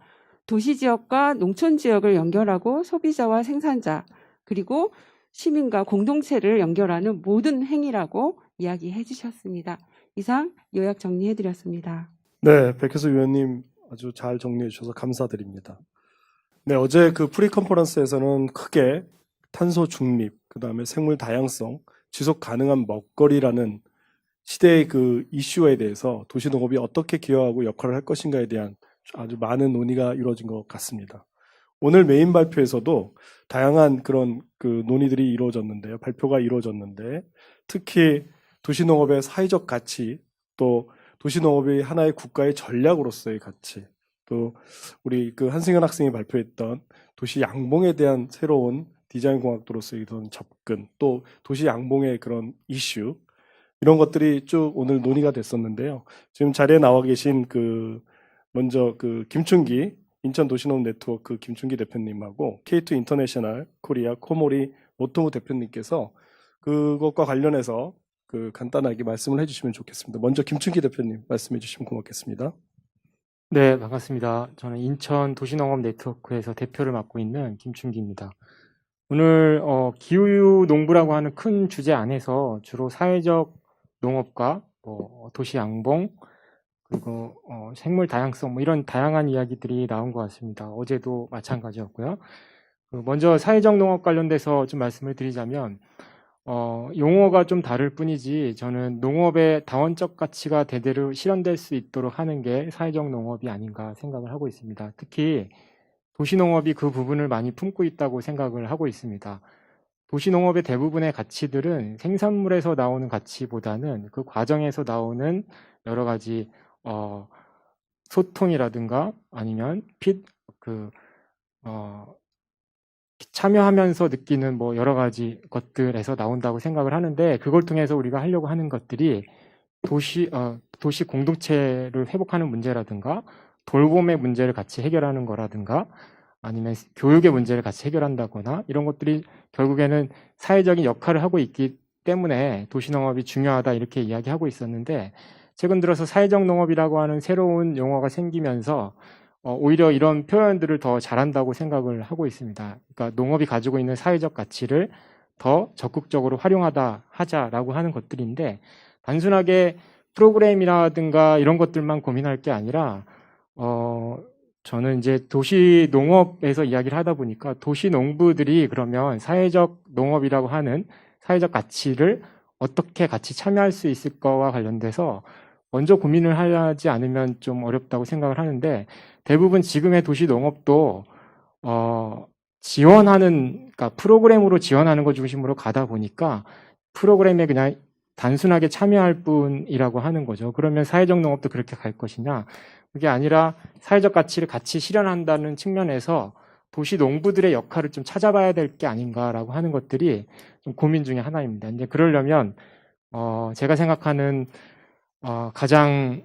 도시 지역과 농촌 지역을 연결하고 소비자와 생산자 그리고 시민과 공동체를 연결하는 모든 행위라고 이야기해 주셨습니다. 이상 요약 정리해 드렸습니다. 네, 백혜수 위원님 아주 잘 정리해 주셔서 감사드립니다. 네, 어제 그 프리 컨퍼런스에서는 크게 탄소 중립, 그다음에 생물 다양성, 지속 가능한 먹거리라는 시대의 그 이슈에 대해서 도시농업이 어떻게 기여하고 역할을 할 것인가에 대한 아주 많은 논의가 이루어진 것 같습니다. 오늘 메인 발표에서도 다양한 그런 그 논의들이 이루어졌는데요. 발표가 이루어졌는데 특히 도시농업의 사회적 가치, 또 도시농업이 하나의 국가의 전략으로서의 가치, 또 우리 그 한승현 학생이 발표했던 도시 양봉에 대한 새로운 디자인 공학도로서의 그런 접근, 또 도시 양봉의 그런 이슈, 이런 것들이 쭉 오늘 논의가 됐었는데요. 지금 자리에 나와 계신 그 먼저 그 김춘기 인천 도시농업 네트워크 김춘기 대표님하고 K2 인터내셔널 코리아 코모리 모토무 대표님께서 그것과 관련해서 그 간단하게 말씀을 해주시면 좋겠습니다. 먼저 김춘기 대표님 말씀해 주시면 고맙겠습니다. 네, 반갑습니다. 저는 인천 도시농업 네트워크에서 대표를 맡고 있는 김춘기입니다. 오늘 기후 농부라고 하는 큰 주제 안에서 주로 사회적 농업과 도시 양봉 그리고 생물 다양성 뭐 이런 다양한 이야기들이 나온 것 같습니다. 어제도 마찬가지였고요. 먼저 사회적 농업 관련돼서 좀 말씀을 드리자면 용어가 좀 다를 뿐이지 저는 농업의 다원적 가치가 대대로 실현될 수 있도록 하는 게 사회적 농업이 아닌가 생각을 하고 있습니다. 특히 도시농업이 그 부분을 많이 품고 있다고 생각을 하고 있습니다. 도시농업의 대부분의 가치들은 생산물에서 나오는 가치보다는 그 과정에서 나오는 여러 가지 소통이라든가 아니면 참여하면서 느끼는 뭐 여러 가지 것들에서 나온다고 생각을 하는데 그걸 통해서 우리가 하려고 하는 것들이 도시 공동체를 회복하는 문제라든가 돌봄의 문제를 같이 해결하는 거라든가 아니면 교육의 문제를 같이 해결한다거나 이런 것들이 결국에는 사회적인 역할을 하고 있기 때문에 도시농업이 중요하다 이렇게 이야기하고 있었는데 최근 들어서 사회적 농업이라고 하는 새로운 용어가 생기면서 오히려 이런 표현들을 더 잘한다고 생각을 하고 있습니다. 그러니까 농업이 가지고 있는 사회적 가치를 더 적극적으로 하자라고 하는 것들인데 단순하게 프로그램이라든가 이런 것들만 고민할 게 아니라 저는 이제 도시 농업에서 이야기를 하다 보니까 도시 농부들이 그러면 사회적 농업이라고 하는 사회적 가치를 어떻게 같이 참여할 수 있을 거와 관련돼서 먼저 고민을 하지 않으면 좀 어렵다고 생각을 하는데 대부분 지금의 도시 농업도 그러니까 프로그램으로 지원하는 것 중심으로 가다 보니까 프로그램에 그냥 단순하게 참여할 뿐이라고 하는 거죠. 그러면 사회적 농업도 그렇게 갈 것이냐? 그게 아니라 사회적 가치를 같이 실현한다는 측면에서 도시 농부들의 역할을 좀 찾아봐야 될 게 아닌가라고 하는 것들이 좀 고민 중에 하나입니다. 이제 그러려면 제가 생각하는 가장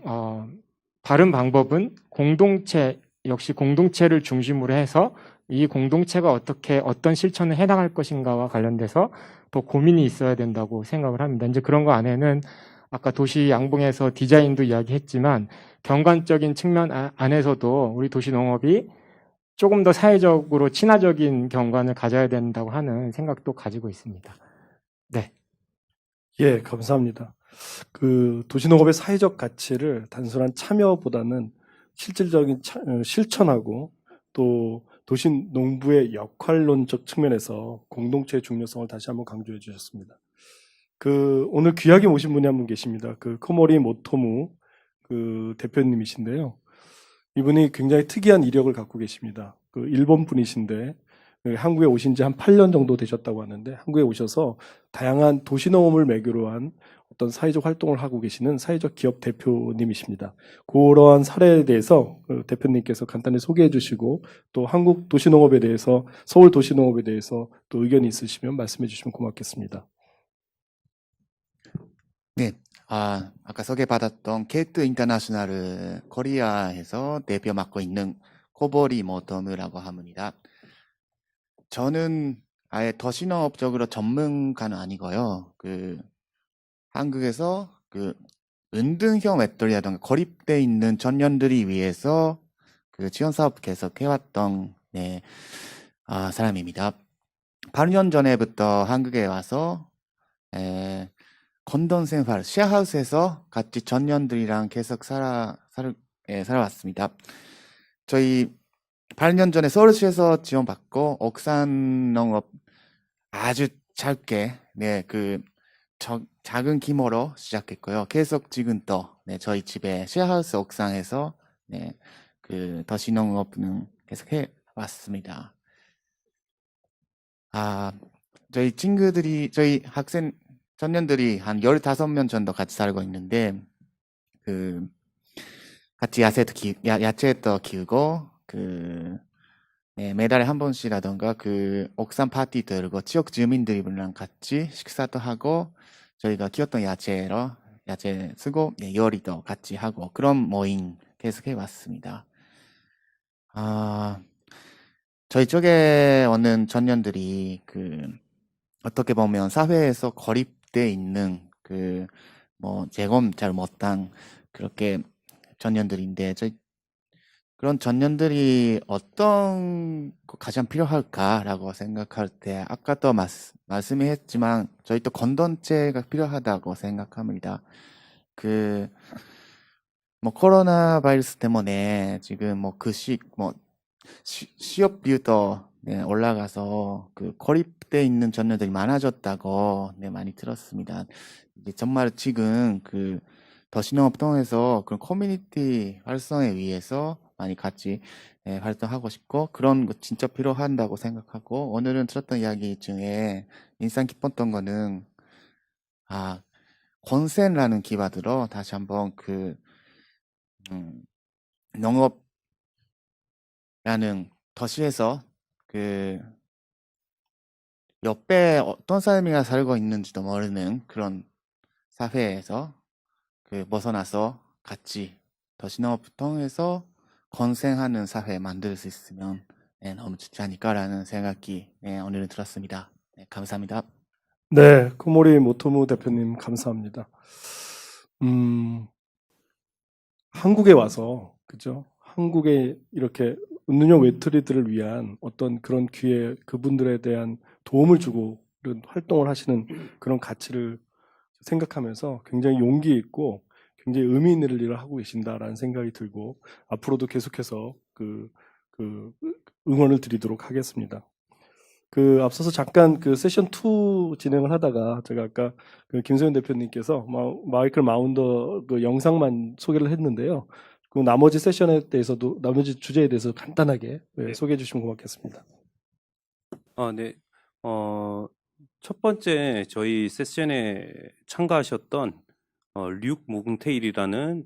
바른 방법은 역시 공동체를 중심으로 해서 이 공동체가 어떤 실천을 해나갈 것인가와 관련돼서 더 고민이 있어야 된다고 생각을 합니다. 이제 그런 거 안에는 아까 도시 양봉에서 디자인도 이야기했지만 경관적인 측면 안에서도 우리 도시 농업이 조금 더 사회적으로 친화적인 경관을 가져야 된다고 하는 생각도 가지고 있습니다. 네. 예, 감사합니다. 그 도시농업의 사회적 가치를 단순한 참여보다는 실질적인 실천하고 또 도시농부의 역할론적 측면에서 공동체의 중요성을 다시 한번 강조해 주셨습니다. 오늘 귀하게 모신 분이 한 분 계십니다. 코모리 모토무 대표님이신데요. 이분이 굉장히 특이한 이력을 갖고 계십니다. 일본 분이신데 한국에 오신 지 한 8년 정도 되셨다고 하는데 한국에 오셔서 다양한 도시농업을 매개로 한 어떤 사회적 활동을 하고 계시는 사회적 기업 대표님이십니다. 그러한 사례에 대해서 대표님께서 간단히 소개해 주시고 또 한국 도시농업에 대해서 서울 도시농업에 대해서 또 의견이 있으시면 말씀해 주시면 고맙겠습니다. 네, 아까 소개받았던 K2 인터내셔널 코리아에서 대표 맡고 있는 코보리 모토무라고 합니다. 저는 아예 도시농업적으로 전문가는 아니고요. 한국에서 은둔형 맷돌이라든가 고립돼 있는 청년들이 위해서 지원 사업 계속 해왔던 사람입니다. 8년 전에부터 한국에 와서 건던 생활, 쉐어하우스에서 같이 청년들이랑 계속 살아왔습니다. 저희 8년 전에 서울시에서 지원받고 옥산 농업 아주 짧게 작은 규모로 시작했고요. 계속 지금도 저희 집에 쉐어하우스 옥상에서 도시농업은 계속 해왔습니다. 저희 친구들이, 저희 학생 청년들이 한 15명 정도 같이 살고 있는데, 같이 야채도 키우고, 매달에 한 번씩이라던가 옥산 파티 들고 지역 주민들이랑 같이 식사도 하고, 저희가 키웠던 야채 쓰고, 요리도 같이 하고, 그런 모임 계속 해왔습니다. 저희 쪽에 오는 청년들이 어떻게 보면 사회에서 고립돼 있는 제공 잘 못한 그렇게 청년들인데, 그런 청년들이 어떤 거 가장 필요할까라고 생각할 때 아까도 말씀했지만 저희 또 공동체가 필요하다고 생각합니다. 코로나 바이러스 때문에 지금 취업률도 올라가서 고립돼 있는 청년들이 많아졌다고 많이 들었습니다. 이제 정말 지금 도시농업 통해서 그런 커뮤니티 활성에 위해서 많이 같이 활동하고 싶고, 그런 거 진짜 필요한다고 생각하고, 오늘은 들었던 이야기 중에 인상 깊었던 거는 콘센라는 키워드로 다시 한번 농업라는 도시에서 옆에 어떤 사람이 살고 있는지도 모르는 그런 사회에서 벗어나서 같이 도시농업 통해서 건생하는 사회 만들 수 있으면 너무 좋지 않을까라는 생각이 오늘은 들었습니다. 감사합니다. 네, 코모리 모토무 대표님 감사합니다. 한국에 와서, 그죠? 한국에 이렇게 은둔형 외톨이들을 위한 어떤 그런 기회, 그분들에 대한 도움을 주고 이런 활동을 하시는 그런 가치를 생각하면서 굉장히 용기 있고 굉장히 의미 있는 일을 하고 계신다라는 생각이 들고, 앞으로도 계속해서 응원을 드리도록 하겠습니다. 앞서서 잠깐 세션 2 진행을 하다가 제가 아까 김소연 대표님께서 마이클 마운더 영상만 소개를 했는데요. 나머지 세션에 대해서도, 나머지 주제에 대해서 간단하게 소개해 주시면 고맙겠습니다. 네. 첫 번째 저희 세션에 참가하셨던 류크 무궁테일이라는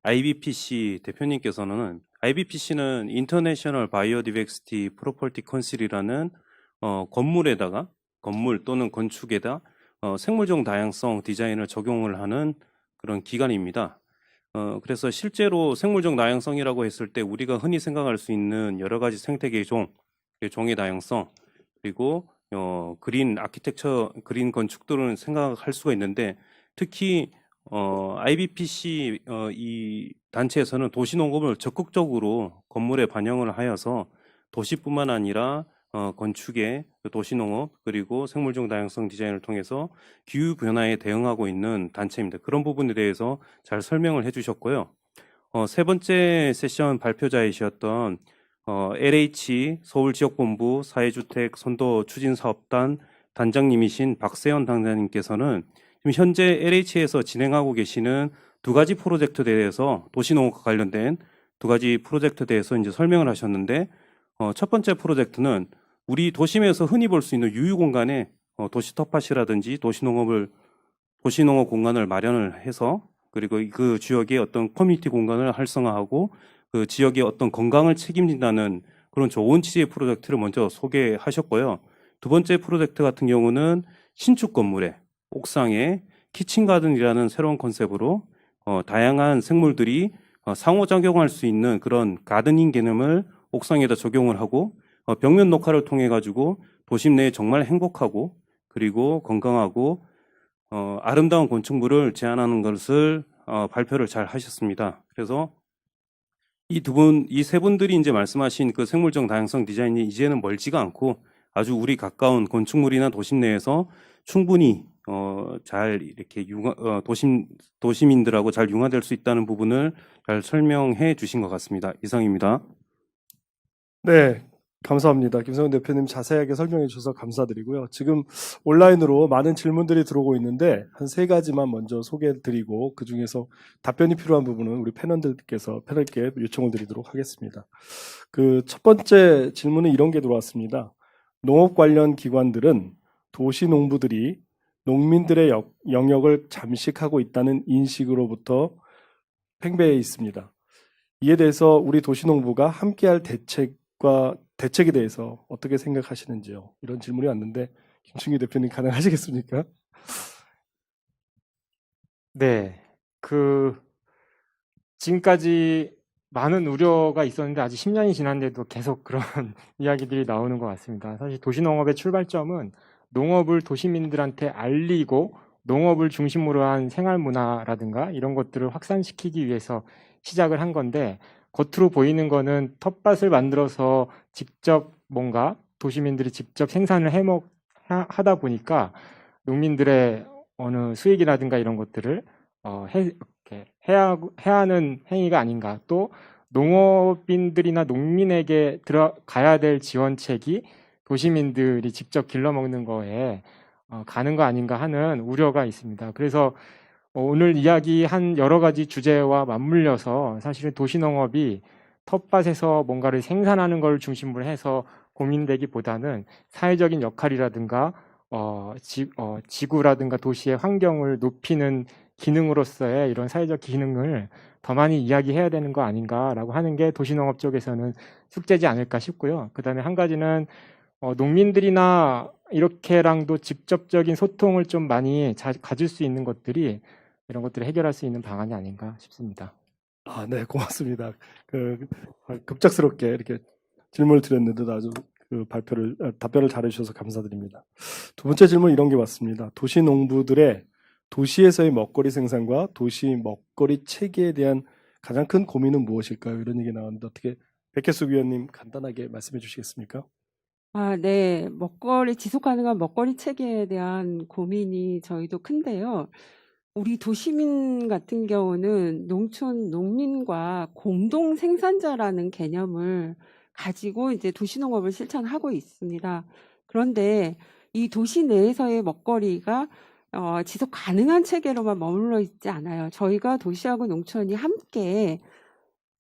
IBPC 대표님께서는, IBPC는 인터내셔널 바이오디버시티 프로퍼티 컨실이라는 건물 또는 건축에다 생물종 다양성 디자인을 적용을 하는 그런 기관입니다. 그래서 실제로 생물종 다양성이라고 했을 때 우리가 흔히 생각할 수 있는 여러 가지 생태계 종의 다양성, 그리고 그린 아키텍처, 그린 건축들은 생각할 수가 있는데, 특히 IBPC 이 단체에서는 도시농업을 적극적으로 건물에 반영을 하여서 도시뿐만 아니라 건축의 도시농업 그리고 생물종 다양성 디자인을 통해서 기후변화에 대응하고 있는 단체입니다. 그런 부분에 대해서 잘 설명을 해주셨고요. 세 번째 세션 발표자이셨던 LH 서울지역본부 사회주택 선도 추진사업단 단장님이신 박세현 단장님께서는 지금 현재 LH에서 진행하고 계시는 2가지 프로젝트에 대해서, 도시농업과 관련된 2가지 프로젝트에 대해서 이제 설명을 하셨는데, 첫 번째 프로젝트는 우리 도심에서 흔히 볼 수 있는 유휴공간에 도시 텃밭이라든지 도시농업 공간을 마련을 해서, 그리고 그 지역의 어떤 커뮤니티 공간을 활성화하고 그 지역의 어떤 건강을 책임진다는 그런 좋은 취지의 프로젝트를 먼저 소개하셨고요. 두 번째 프로젝트 같은 경우는 신축 건물에 옥상에 키친가든이라는 새로운 컨셉으로 다양한 생물들이 상호작용할 수 있는 그런 가드닝 개념을 옥상에다 적용을 하고 벽면 녹화를 통해 가지고 도심 내에 정말 행복하고 그리고 건강하고 아름다운 건축물을 제안하는 것을 발표를 잘 하셨습니다. 그래서 이 세 분들이 이제 말씀하신 그 생물적 다양성 디자인이 이제는 멀지가 않고 아주 우리 가까운 건축물이나 도심 내에서 충분히 잘 이렇게 도시민들하고 잘 융화될 수 있다는 부분을 잘 설명해 주신 것 같습니다. 이상입니다. 네, 감사합니다. 김성훈 대표님 자세하게 설명해 주셔서 감사드리고요. 지금 온라인으로 많은 질문들이 들어오고 있는데 한 세 가지만 먼저 소개해 드리고 그 중에서 답변이 필요한 부분은 우리 패널께 요청을 드리도록 하겠습니다. 그 첫 번째 질문은 이런 게 들어왔습니다. 농업 관련 기관들은 도시농부들이 농민들의 영역을 잠식하고 있다는 인식으로부터 팽배해 있습니다. 이에 대해서 우리 도시농부가 함께할 대책에 대해서 어떻게 생각하시는지요? 이런 질문이 왔는데 김충기 대표님 가능하시겠습니까? 네, 지금까지 많은 우려가 있었는데 아직 10년이 지났는데도 계속 그런 이야기들이 나오는 것 같습니다. 사실 도시농업의 출발점은 농업을 도시민들한테 알리고 농업을 중심으로 한 생활 문화라든가 이런 것들을 확산시키기 위해서 시작을 한 건데 겉으로 보이는 거는 텃밭을 만들어서 직접 뭔가 도시민들이 직접 생산을 하다 보니까 농민들의 어느 수익이라든가 이런 것들을 해야 하는 행위가 아닌가. 또 농업인들이나 농민에게 들어가야 될 지원책이 도시민들이 직접 길러먹는 거에 가는 거 아닌가 하는 우려가 있습니다. 그래서 오늘 이야기한 여러 가지 주제와 맞물려서 사실은 도시농업이 텃밭에서 뭔가를 생산하는 걸 중심으로 해서 고민되기보다는 사회적인 역할이라든가 지구라든가 도시의 환경을 높이는 기능으로서의 이런 사회적 기능을 더 많이 이야기해야 되는 거 아닌가라고 하는 게 도시농업 쪽에서는 숙제지 않을까 싶고요. 그다음에 한 가지는 농민들이나 이렇게랑도 직접적인 소통을 좀 많이 가질 수 있는 것들이 이런 것들을 해결할 수 있는 방안이 아닌가 싶습니다. 네, 고맙습니다. 급작스럽게 이렇게 질문을 드렸는데도 아주 답변을 잘해주셔서 감사드립니다. 두 번째 질문 이런 게 왔습니다. 도시농부들의 도시에서의 먹거리 생산과 도시 먹거리 체계에 대한 가장 큰 고민은 무엇일까요? 이런 얘기 나왔는데 어떻게 백혜숙 위원님 간단하게 말씀해 주시겠습니까? 네. 지속 가능한 먹거리 체계에 대한 고민이 저희도 큰데요. 우리 도시민 같은 경우는 농촌 농민과 공동 생산자라는 개념을 가지고 이제 도시농업을 실천하고 있습니다. 그런데 이 도시 내에서의 먹거리가 지속 가능한 체계로만 머물러 있지 않아요. 저희가 도시하고 농촌이 함께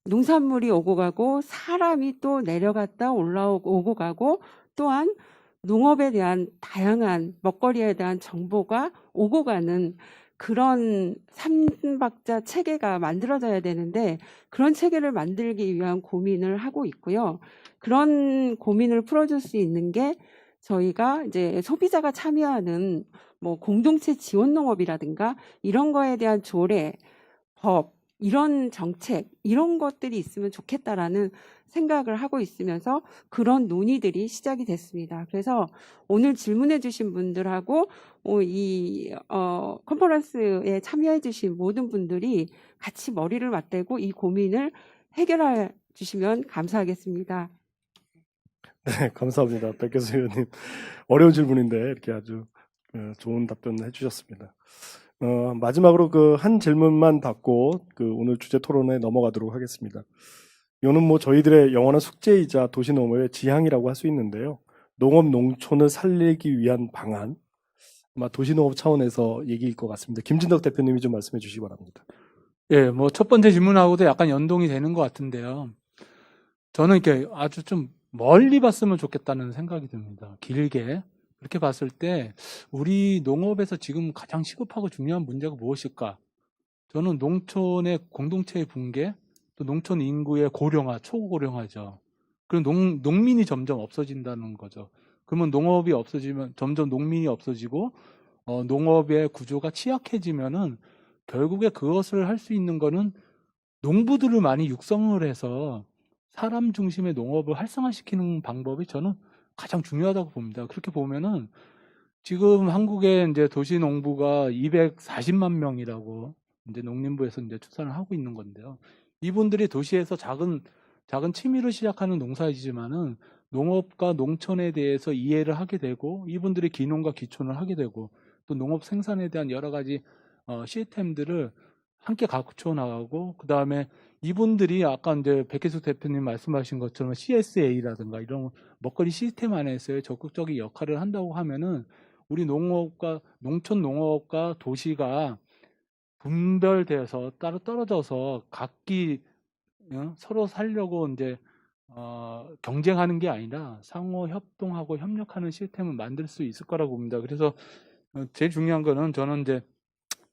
농산물이 오고 가고 사람이 또 내려갔다 오고 가고 또한 농업에 대한 다양한 먹거리에 대한 정보가 오고 가는 그런 삼박자 체계가 만들어져야 되는데 그런 체계를 만들기 위한 고민을 하고 있고요. 그런 고민을 풀어줄 수 있는 게 저희가 이제 소비자가 참여하는 뭐 공동체 지원 농업이라든가 이런 거에 대한 조례, 법, 이런 정책, 이런 것들이 있으면 좋겠다라는 생각을 하고 있으면서 그런 논의들이 시작이 됐습니다. 그래서 오늘 질문해 주신 분들하고 이 컨퍼런스에 참여해 주신 모든 분들이 같이 머리를 맞대고 이 고민을 해결해 주시면 감사하겠습니다. 네, 감사합니다. 백혜수 의원님. 어려운 질문인데 이렇게 아주 좋은 답변을 해주셨습니다. 마지막으로 한 질문만 받고 오늘 주제 토론에 넘어가도록 하겠습니다. 이거는 뭐 저희들의 영원한 숙제이자 도시농업의 지향이라고 할 수 있는데요. 농업 농촌을 살리기 위한 방안, 아마 도시농업 차원에서 얘기일 것 같습니다. 김진덕 대표님이 좀 말씀해 주시기 바랍니다. 예, 뭐 첫 번째 질문하고도 약간 연동이 되는 것 같은데요. 저는 이렇게 아주 좀 멀리 봤으면 좋겠다는 생각이 듭니다. 길게. 그렇게 봤을 때 우리 농업에서 지금 가장 시급하고 중요한 문제가 무엇일까? 저는 농촌의 공동체의 붕괴, 또 농촌 인구의 고령화, 초고령화죠. 그리고 농민이 점점 없어진다는 거죠. 그러면 농업이 없어지면 점점 농민이 없어지고 농업의 구조가 취약해지면은 결국에 그것을 할 수 있는 거는 농부들을 많이 육성을 해서 사람 중심의 농업을 활성화시키는 방법이 저는 가장 중요하다고 봅니다. 그렇게 보면은 지금 한국의 이제 도시 농부가 240만 명이라고 이제 농림부에서 이제 추산을 하고 있는 건데요. 이분들이 도시에서 작은 취미로 시작하는 농사이지만은 농업과 농촌에 대해서 이해를 하게 되고 이분들이 기농과 기촌을 하게 되고 또 농업 생산에 대한 여러 가지 시스템들을 함께 갖춰 나가고 그다음에 이분들이 아까 이제 백혜숙 대표님 말씀하신 것처럼 CSA라든가 이런 먹거리 시스템 안에서의 적극적인 역할을 한다고 하면은 우리 농업과 농촌 농업과 도시가 분별되어서 따로 떨어져서 각기 서로 살려고 이제 경쟁하는 게 아니라 상호 협동하고 협력하는 시스템을 만들 수 있을 거라고 봅니다. 그래서 제일 중요한 거는 저는 이제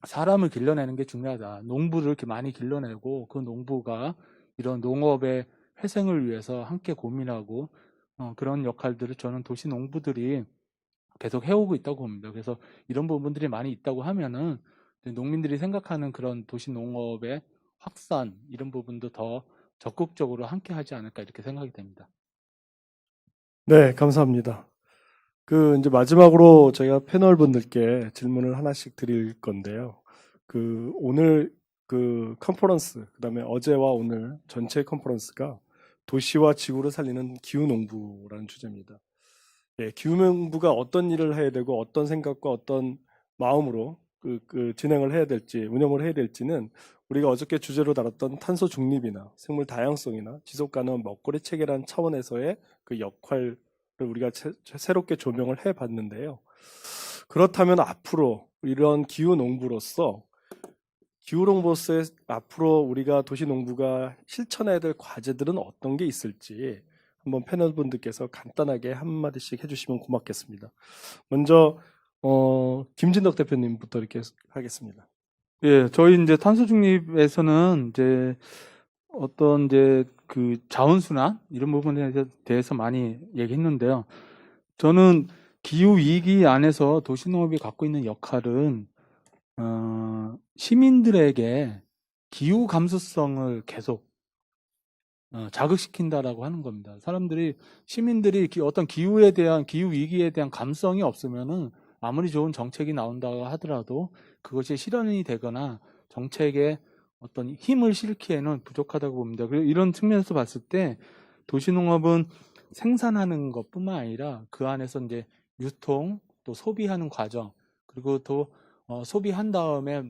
사람을 길러내는 게 중요하다. 농부를 이렇게 많이 길러내고 그 농부가 이런 농업의 회생을 위해서 함께 고민하고 그런 역할들을 저는 도시 농부들이 계속 해오고 있다고 봅니다. 그래서 이런 부분들이 많이 있다고 하면은 농민들이 생각하는 그런 도시 농업의 확산 이런 부분도 더 적극적으로 함께 하지 않을까 이렇게 생각이 됩니다. 네, 감사합니다. 이제 마지막으로 저희가 패널 분들께 질문을 하나씩 드릴 건데요. 오늘 컨퍼런스, 그다음에 어제와 오늘 전체 컨퍼런스가 도시와 지구를 살리는 기후농부라는 주제입니다. 예, 기후농부가 어떤 일을 해야 되고 어떤 생각과 어떤 마음으로 진행을 해야 될지, 운영을 해야 될지는 우리가 어저께 주제로 다뤘던 탄소 중립이나 생물 다양성이나 지속 가능한 먹거리 체계라는 차원에서의 그 역할을 우리가 새롭게 조명을 해 봤는데요. 그렇다면 앞으로 이런 기후농부로서 앞으로 우리가 도시농부가 실천해야 될 과제들은 어떤 게 있을지 한번 패널 분들께서 간단하게 한마디씩 해주시면 고맙겠습니다. 먼저 김진덕 대표님부터 이렇게 하겠습니다. 예, 저희 이제 탄소 중립에서는 이제 어떤 이제 그 자원순환 이런 부분에 대해서 많이 얘기했는데요. 저는 기후 위기 안에서 도시농업이 갖고 있는 역할은 시민들에게 기후 감수성을 계속 자극시킨다라고 하는 겁니다. 시민들이 어떤 기후 위기에 대한 감성이 없으면은 아무리 좋은 정책이 나온다고 하더라도 그것이 실현이 되거나 정책에 어떤 힘을 실기에는 부족하다고 봅니다. 그리고 이런 측면에서 봤을 때 도시농업은 생산하는 것뿐만 아니라 그 안에서 이제 유통, 또 소비하는 과정, 그리고 또 소비한 다음에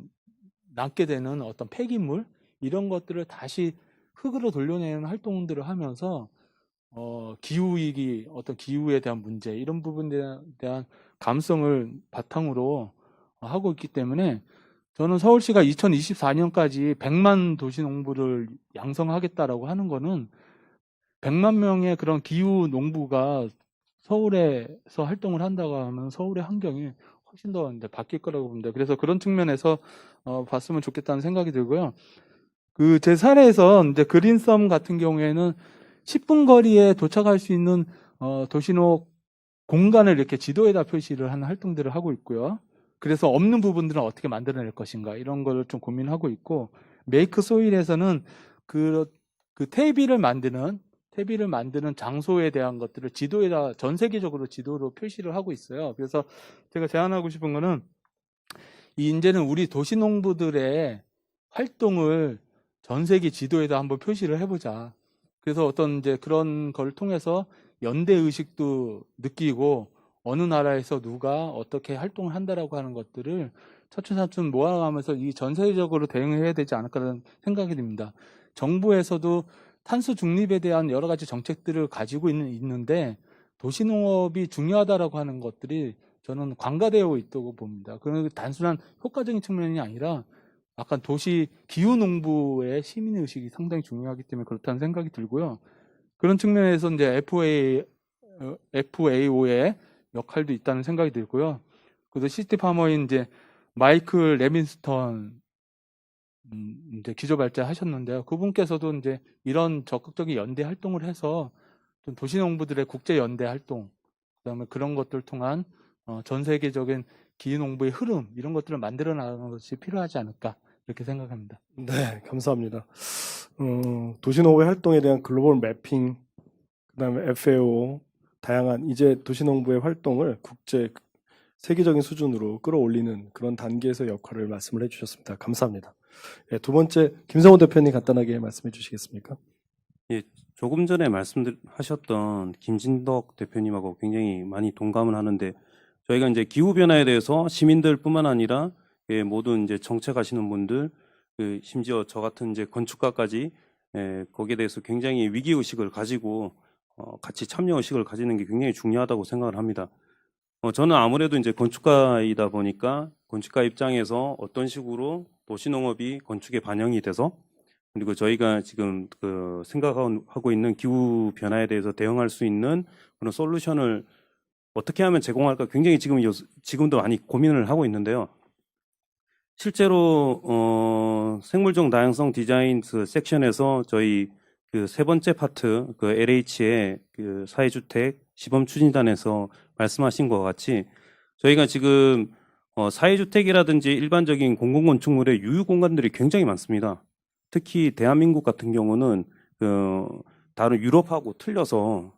남게 되는 어떤 폐기물 이런 것들을 다시 흙으로 돌려내는 활동들을 하면서 기후위기, 어떤 기후에 대한 문제 이런 부분에 대한 감성을 바탕으로 하고 있기 때문에 저는 서울시가 2024년까지 100만 도시농부를 양성하겠다라고 하는 거는 100만 명의 그런 기후 농부가 서울에서 활동을 한다고 하면 서울의 환경이 훨씬 더 이제 바뀔 거라고 봅니다. 그래서 그런 측면에서 봤으면 좋겠다는 생각이 들고요. 제 사례에서 이제 그린썸 같은 경우에는 10분 거리에 도착할 수 있는 도시농업 공간을 이렇게 지도에다 표시를 하는 활동들을 하고 있고요. 그래서 없는 부분들은 어떻게 만들어낼 것인가 이런 걸 좀 고민하고 있고, 메이크 소일에서는 그 퇴비를 만드는 장소에 대한 것들을 지도에다 전 세계적으로 지도로 표시를 하고 있어요. 그래서 제가 제안하고 싶은 거는 이제는 우리 도시농부들의 활동을 전 세계 지도에다 한번 표시를 해보자. 그래서 어떤 이제 그런 걸 통해서 연대 의식도 느끼고 어느 나라에서 누가 어떻게 활동을 한다라고 하는 것들을 차츰차츰 모아가면서 이 전 세계적으로 대응해야 되지 않을까라는 생각이 듭니다. 정부에서도 탄소 중립에 대한 여러 가지 정책들을 가지고 있는데 도시농업이 중요하다라고 하는 것들이 저는 관가되어 있다고 봅니다. 그건 단순한 효과적인 측면이 아니라 약간 도시 기후농부의 시민의식이 상당히 중요하기 때문에 그렇다는 생각이 들고요. 그런 측면에서 이제 FAO의 역할도 있다는 생각이 들고요. 그래서 시티 파머인 이제 마이클 레빈스턴 이제 기조발전 하셨는데요. 그분께서도 이제 이런 적극적인 연대 활동을 해서 좀 도시농부들의 국제 연대 활동, 그다음에 그런 것들 통한 전 세계적인 기후농부의 흐름 이런 것들을 만들어 나가는 것이 필요하지 않을까 이렇게 생각합니다. 네, 감사합니다. 도시농업의 활동에 대한 글로벌 매핑, 그다음에 FAO, 다양한 이제 도시농부의 활동을 세계적인 수준으로 끌어올리는 그런 단계에서 역할을 말씀을 해주셨습니다. 감사합니다. 예, 두 번째 김성호 대표님 간단하게 말씀해 주시겠습니까? 예, 조금 전에 말씀하셨던 김진덕 대표님하고 굉장히 많이 동감을 하는데 저희가 이제 기후 변화에 대해서 시민들뿐만 아니라 모든 이제 정책하시는 분들, 심지어 저 같은 이제 건축가까지 거기에 대해서 굉장히 위기 의식을 가지고 같이 참여 의식을 가지는 게 굉장히 중요하다고 생각을 합니다. 저는 아무래도 이제 건축가이다 보니까 건축가 입장에서 어떤 식으로 도시농업이 건축에 반영이 돼서 그리고 저희가 지금 생각하고 있는 기후 변화에 대해서 대응할 수 있는 그런 솔루션을 어떻게 하면 제공할까 굉장히 지금도 많이 고민을 하고 있는데요. 실제로 생물종 다양성 디자인 섹션에서 저희 세 번째 파트 LH의 사회주택 시범 추진단에서 말씀하신 것 같이 저희가 지금 사회주택이라든지 일반적인 공공건축물의 유휴 공간들이 굉장히 많습니다. 특히 대한민국 같은 경우는 다른 유럽하고 틀려서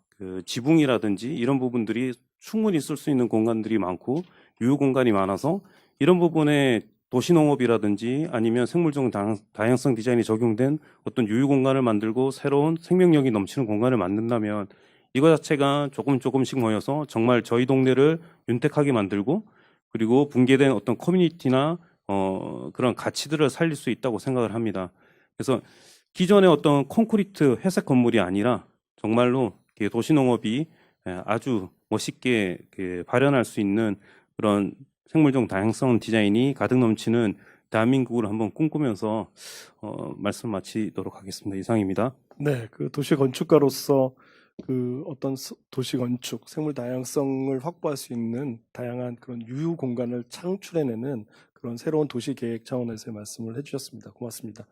지붕이라든지 이런 부분들이 충분히 쓸 수 있는 공간들이 많고 유휴 공간이 많아서 이런 부분에 도시농업이라든지 아니면 생물종 다양성 디자인이 적용된 어떤 유휴 공간을 만들고 새로운 생명력이 넘치는 공간을 만든다면 이거 자체가 조금씩 모여서 정말 저희 동네를 윤택하게 만들고 그리고 붕괴된 어떤 커뮤니티나 그런 가치들을 살릴 수 있다고 생각을 합니다. 그래서 기존의 어떤 콘크리트 회색 건물이 아니라 정말로 도시농업이 아주 멋있게 발현할 수 있는 그런 생물종 다양성 디자인이 가득 넘치는 대한민국을 한번 꿈꾸면서 말씀 마치도록 하겠습니다. 이상입니다. 네, 도시 건축가로서 어떤 도시 건축, 생물 다양성을 확보할 수 있는 다양한 그런 유휴 공간을 창출해내는 그런 새로운 도시 계획 차원에서의 말씀을 해주셨습니다. 고맙습니다.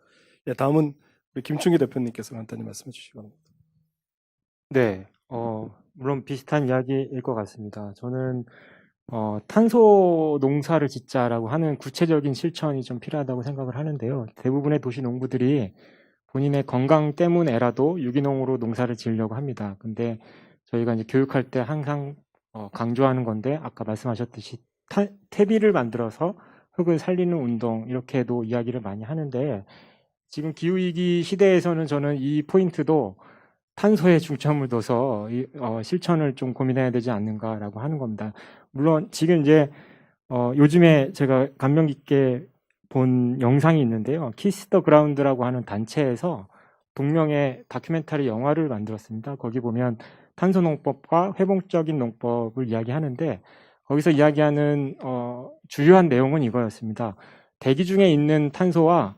예, 다음은 우리 김충기 대표님께서 간단히 말씀해 주시기 바랍니다. 네, 물론 비슷한 이야기일 것 같습니다. 저는 탄소 농사를 짓자라고 하는 구체적인 실천이 좀 필요하다고 생각을 하는데요. 대부분의 도시 농부들이 본인의 건강 때문에라도 유기농으로 농사를 지으려고 합니다. 근데 저희가 이제 교육할 때 항상 강조하는 건데 아까 말씀하셨듯이 퇴비를 만들어서 흙을 살리는 운동 이렇게도 이야기를 많이 하는데 지금 기후위기 시대에서는 저는 이 포인트도 탄소에 중점을 둬서 실천을 좀 고민해야 되지 않는가라고 하는 겁니다. 물론 지금 이제 요즘에 제가 감명 깊게 본 영상이 있는데요. 키스 더 그라운드라고 하는 단체에서 동명의 다큐멘터리 영화를 만들었습니다. 거기 보면 탄소 농법과 회복적인 농법을 이야기하는데 거기서 이야기하는 주요한 내용은 이거였습니다. 대기 중에 있는 탄소와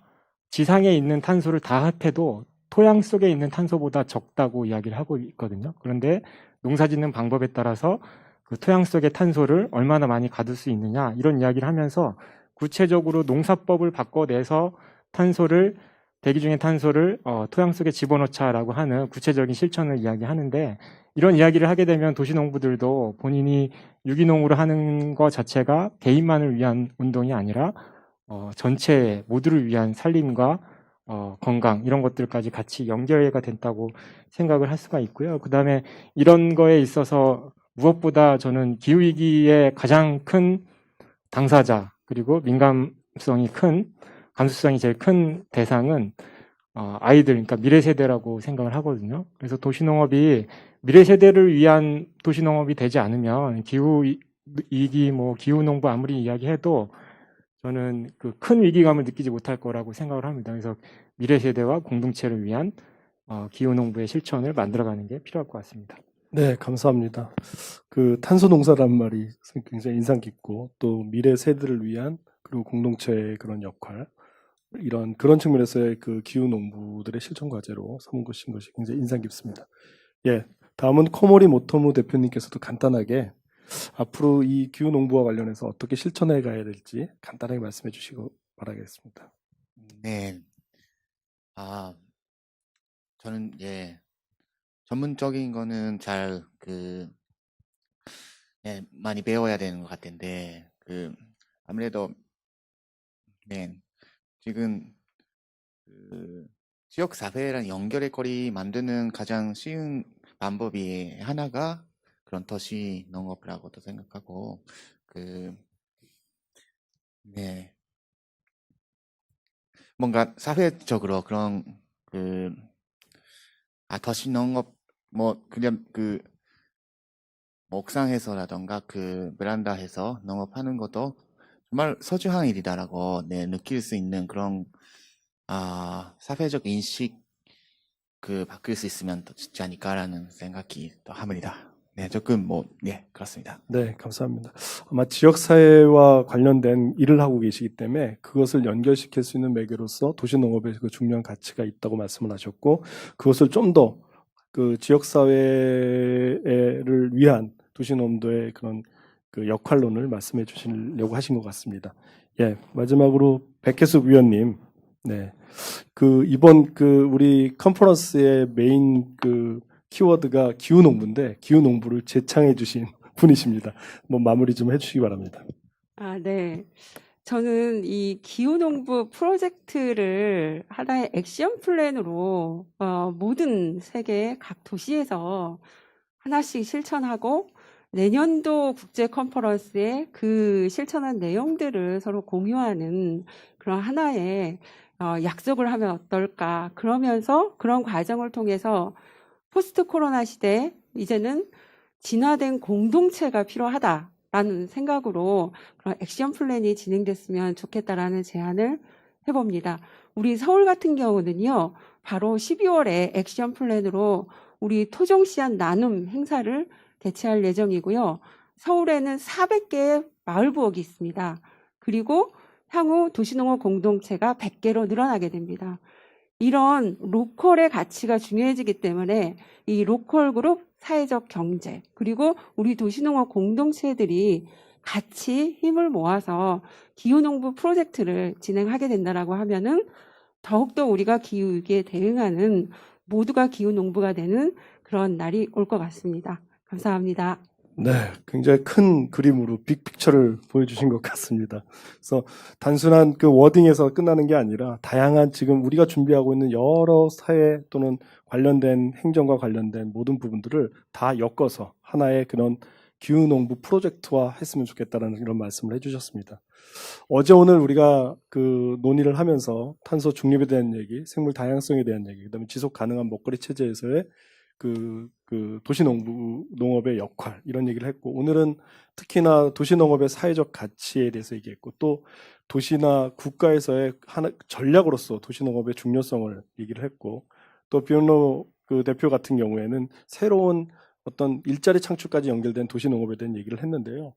지상에 있는 탄소를 다 합해도 토양 속에 있는 탄소보다 적다고 이야기를 하고 있거든요. 그런데 농사 짓는 방법에 따라서 그 토양 속의 탄소를 얼마나 많이 가둘 수 있느냐 이런 이야기를 하면서 구체적으로 농사법을 바꿔내서 대기 중의 탄소를 토양 속에 집어넣자라고 하는 구체적인 실천을 이야기하는데 이런 이야기를 하게 되면 도시농부들도 본인이 유기농으로 하는 것 자체가 개인만을 위한 운동이 아니라 전체 모두를 위한 살림과 건강 이런 것들까지 같이 연결가 된다고 생각을 할 수가 있고요. 그 다음에 이런 거에 있어서 무엇보다 저는 기후위기의 가장 큰 당사자 그리고 민감성이 감수성이 제일 큰 대상은 아이들, 그러니까 미래 세대라고 생각을 하거든요. 그래서 도시농업이 미래 세대를 위한 도시농업이 되지 않으면 기후위기, 기후농부 아무리 이야기해도 저는 그 큰 위기감을 느끼지 못할 거라고 생각을 합니다. 그래서 미래 세대와 공동체를 위한 기후농부의 실천을 만들어가는 게 필요할 것 같습니다. 네, 감사합니다. 탄소 농사라는 말이 굉장히 인상 깊고 또 미래 세대를 위한 그리고 공동체의 그런 역할 그런 측면에서의 기후 농부들의 실천 과제로 삼은 것이 굉장히 인상 깊습니다. 예, 다음은 코모리 모토무 대표님께서도 간단하게 앞으로 이 기후 농부와 관련해서 어떻게 실천해 가야 될지 간단하게 말씀해 주시고 바라겠습니다. 네. 저는 전문적인 거는 잘 많이 배워야 되는 것 같은데 아무래도 지금 그 지역 사회랑 연결의 거리 만드는 가장 쉬운 방법이 하나가 그런 도시 농업이라고도 생각하고 네. 뭔가 사회적으로 그런 도시 농업 그냥 옥상에서라던가 베란다에서 농업하는 것도 정말 소중한 일이다라고 느낄 수 있는 그런 사회적 인식 바뀔 수 있으면 더 좋지 않을까라는 생각이 또 합니다. 네, 조금 그렇습니다. 네, 감사합니다. 아마 지역사회와 관련된 일을 하고 계시기 때문에 그것을 연결시킬 수 있는 매개로서 도시농업의 그 중요한 가치가 있다고 말씀을 하셨고, 그것을 좀 더 그 지역사회를 위한 도시농업의 그런 그 역할론을 말씀해 주시려고 하신 것 같습니다. 예, 마지막으로 백혜숙 위원님, 네, 이번 우리 컨퍼런스의 메인 키워드가 기후농부인데 기후농부를 제창해 주신 분이십니다. 마무리 좀 해주시기 바랍니다. 네. 저는 이 기후농부 프로젝트를 하나의 액션 플랜으로 모든 세계 각 도시에서 하나씩 실천하고 내년도 국제 컨퍼런스에 그 실천한 내용들을 서로 공유하는 그런 하나의 약속을 하면 어떨까. 그러면서 그런 과정을 통해서 포스트 코로나 시대에 이제는 진화된 공동체가 필요하다라는 생각으로 그런 액션 플랜이 진행됐으면 좋겠다라는 제안을 해봅니다. 우리 서울 같은 경우는요, 바로 12월에 액션 플랜으로 우리 토종씨앗 나눔 행사를 개최할 예정이고요. 서울에는 400개의 마을부엌이 있습니다. 그리고 향후 도시농업 공동체가 100개로 늘어나게 됩니다. 이런 로컬의 가치가 중요해지기 때문에 이 로컬 그룹 사회적 경제 그리고 우리 도시농업 공동체들이 같이 힘을 모아서 기후농부 프로젝트를 진행하게 된다라고 하면은 더욱더 우리가 기후위기에 대응하는 모두가 기후농부가 되는 그런 날이 올 것 같습니다. 감사합니다. 네, 굉장히 큰 그림으로 빅픽처를 보여주신 것 같습니다. 그래서 단순한 그 워딩에서 끝나는 게 아니라 다양한 지금 우리가 준비하고 있는 여러 사회 또는 관련된 행정과 관련된 모든 부분들을 다 엮어서 하나의 그런 기후농부 프로젝트화 했으면 좋겠다는 이런 말씀을 해주셨습니다. 어제 오늘 우리가 논의를 하면서 탄소 중립에 대한 얘기, 생물 다양성에 대한 얘기, 그다음에 지속 가능한 먹거리 체제에서의 도시농업의 역할 이런 얘기를 했고, 오늘은 특히나 도시농업의 사회적 가치에 대해서 얘기했고, 또 도시나 국가에서의 전략으로서 도시농업의 중요성을 얘기를 했고, 또 비온로 대표 같은 경우에는 새로운 어떤 일자리 창출까지 연결된 도시농업에 대한 얘기를 했는데요.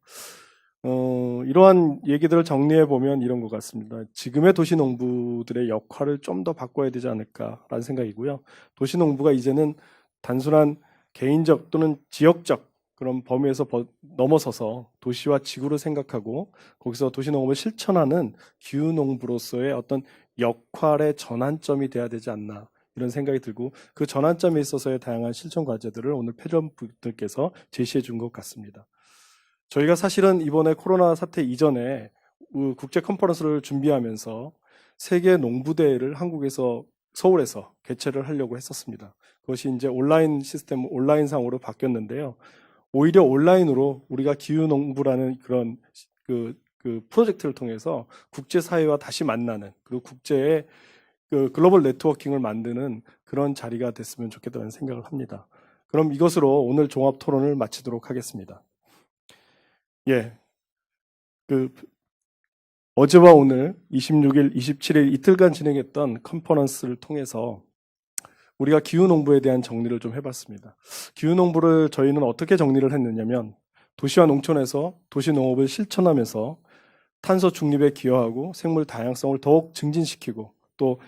이러한 얘기들을 정리해 보면 이런 것 같습니다. 지금의 도시농부들의 역할을 좀 더 바꿔야 되지 않을까라는 생각이고요. 도시농부가 이제는 단순한 개인적 또는 지역적 그런 범위에서 넘어서서 도시와 지구를 생각하고 거기서 도시농업을 실천하는 기후농부로서의 어떤 역할의 전환점이 돼야 되지 않나 이런 생각이 들고, 그 전환점에 있어서의 다양한 실천 과제들을 오늘 패널분들께서 제시해 준 것 같습니다. 저희가 사실은 이번에 코로나 사태 이전에 국제 컨퍼런스를 준비하면서 세계 농부대회를 한국에서 서울에서 개최를 하려고 했었습니다. 그것이 이제 온라인 시스템, 온라인상으로 바뀌었는데요. 오히려 온라인으로 우리가 기후농부라는 그런 프로젝트를 통해서 국제사회와 다시 만나는, 그리고 국제의 글로벌 네트워킹을 만드는 그런 자리가 됐으면 좋겠다는 생각을 합니다. 그럼 이것으로 오늘 종합 토론을 마치도록 하겠습니다. 예. 어제와 오늘 26일, 27일 이틀간 진행했던 컨퍼런스를 통해서 우리가 기후농부에 대한 정리를 좀 해봤습니다. 기후농부를 저희는 어떻게 정리를 했느냐면, 도시와 농촌에서 도시농업을 실천하면서 탄소 중립에 기여하고 생물 다양성을 더욱 증진시키고 또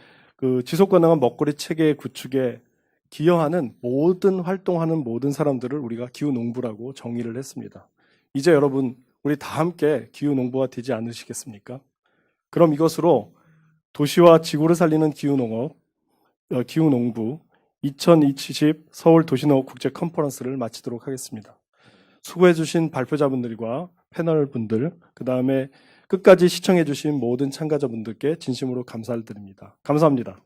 지속가능한 먹거리 체계 구축에 기여하는 모든 활동하는 모든 사람들을 우리가 기후농부라고 정의를 했습니다. 이제 여러분 우리 다 함께 기후농부가 되지 않으시겠습니까? 그럼 이것으로 도시와 지구를 살리는 기후농부 2020 서울 도시농업 국제 컨퍼런스를 마치도록 하겠습니다. 수고해 주신 발표자분들과 패널 분들, 그 다음에 끝까지 시청해주신 모든 참가자분들께 진심으로 감사를 드립니다. 감사합니다.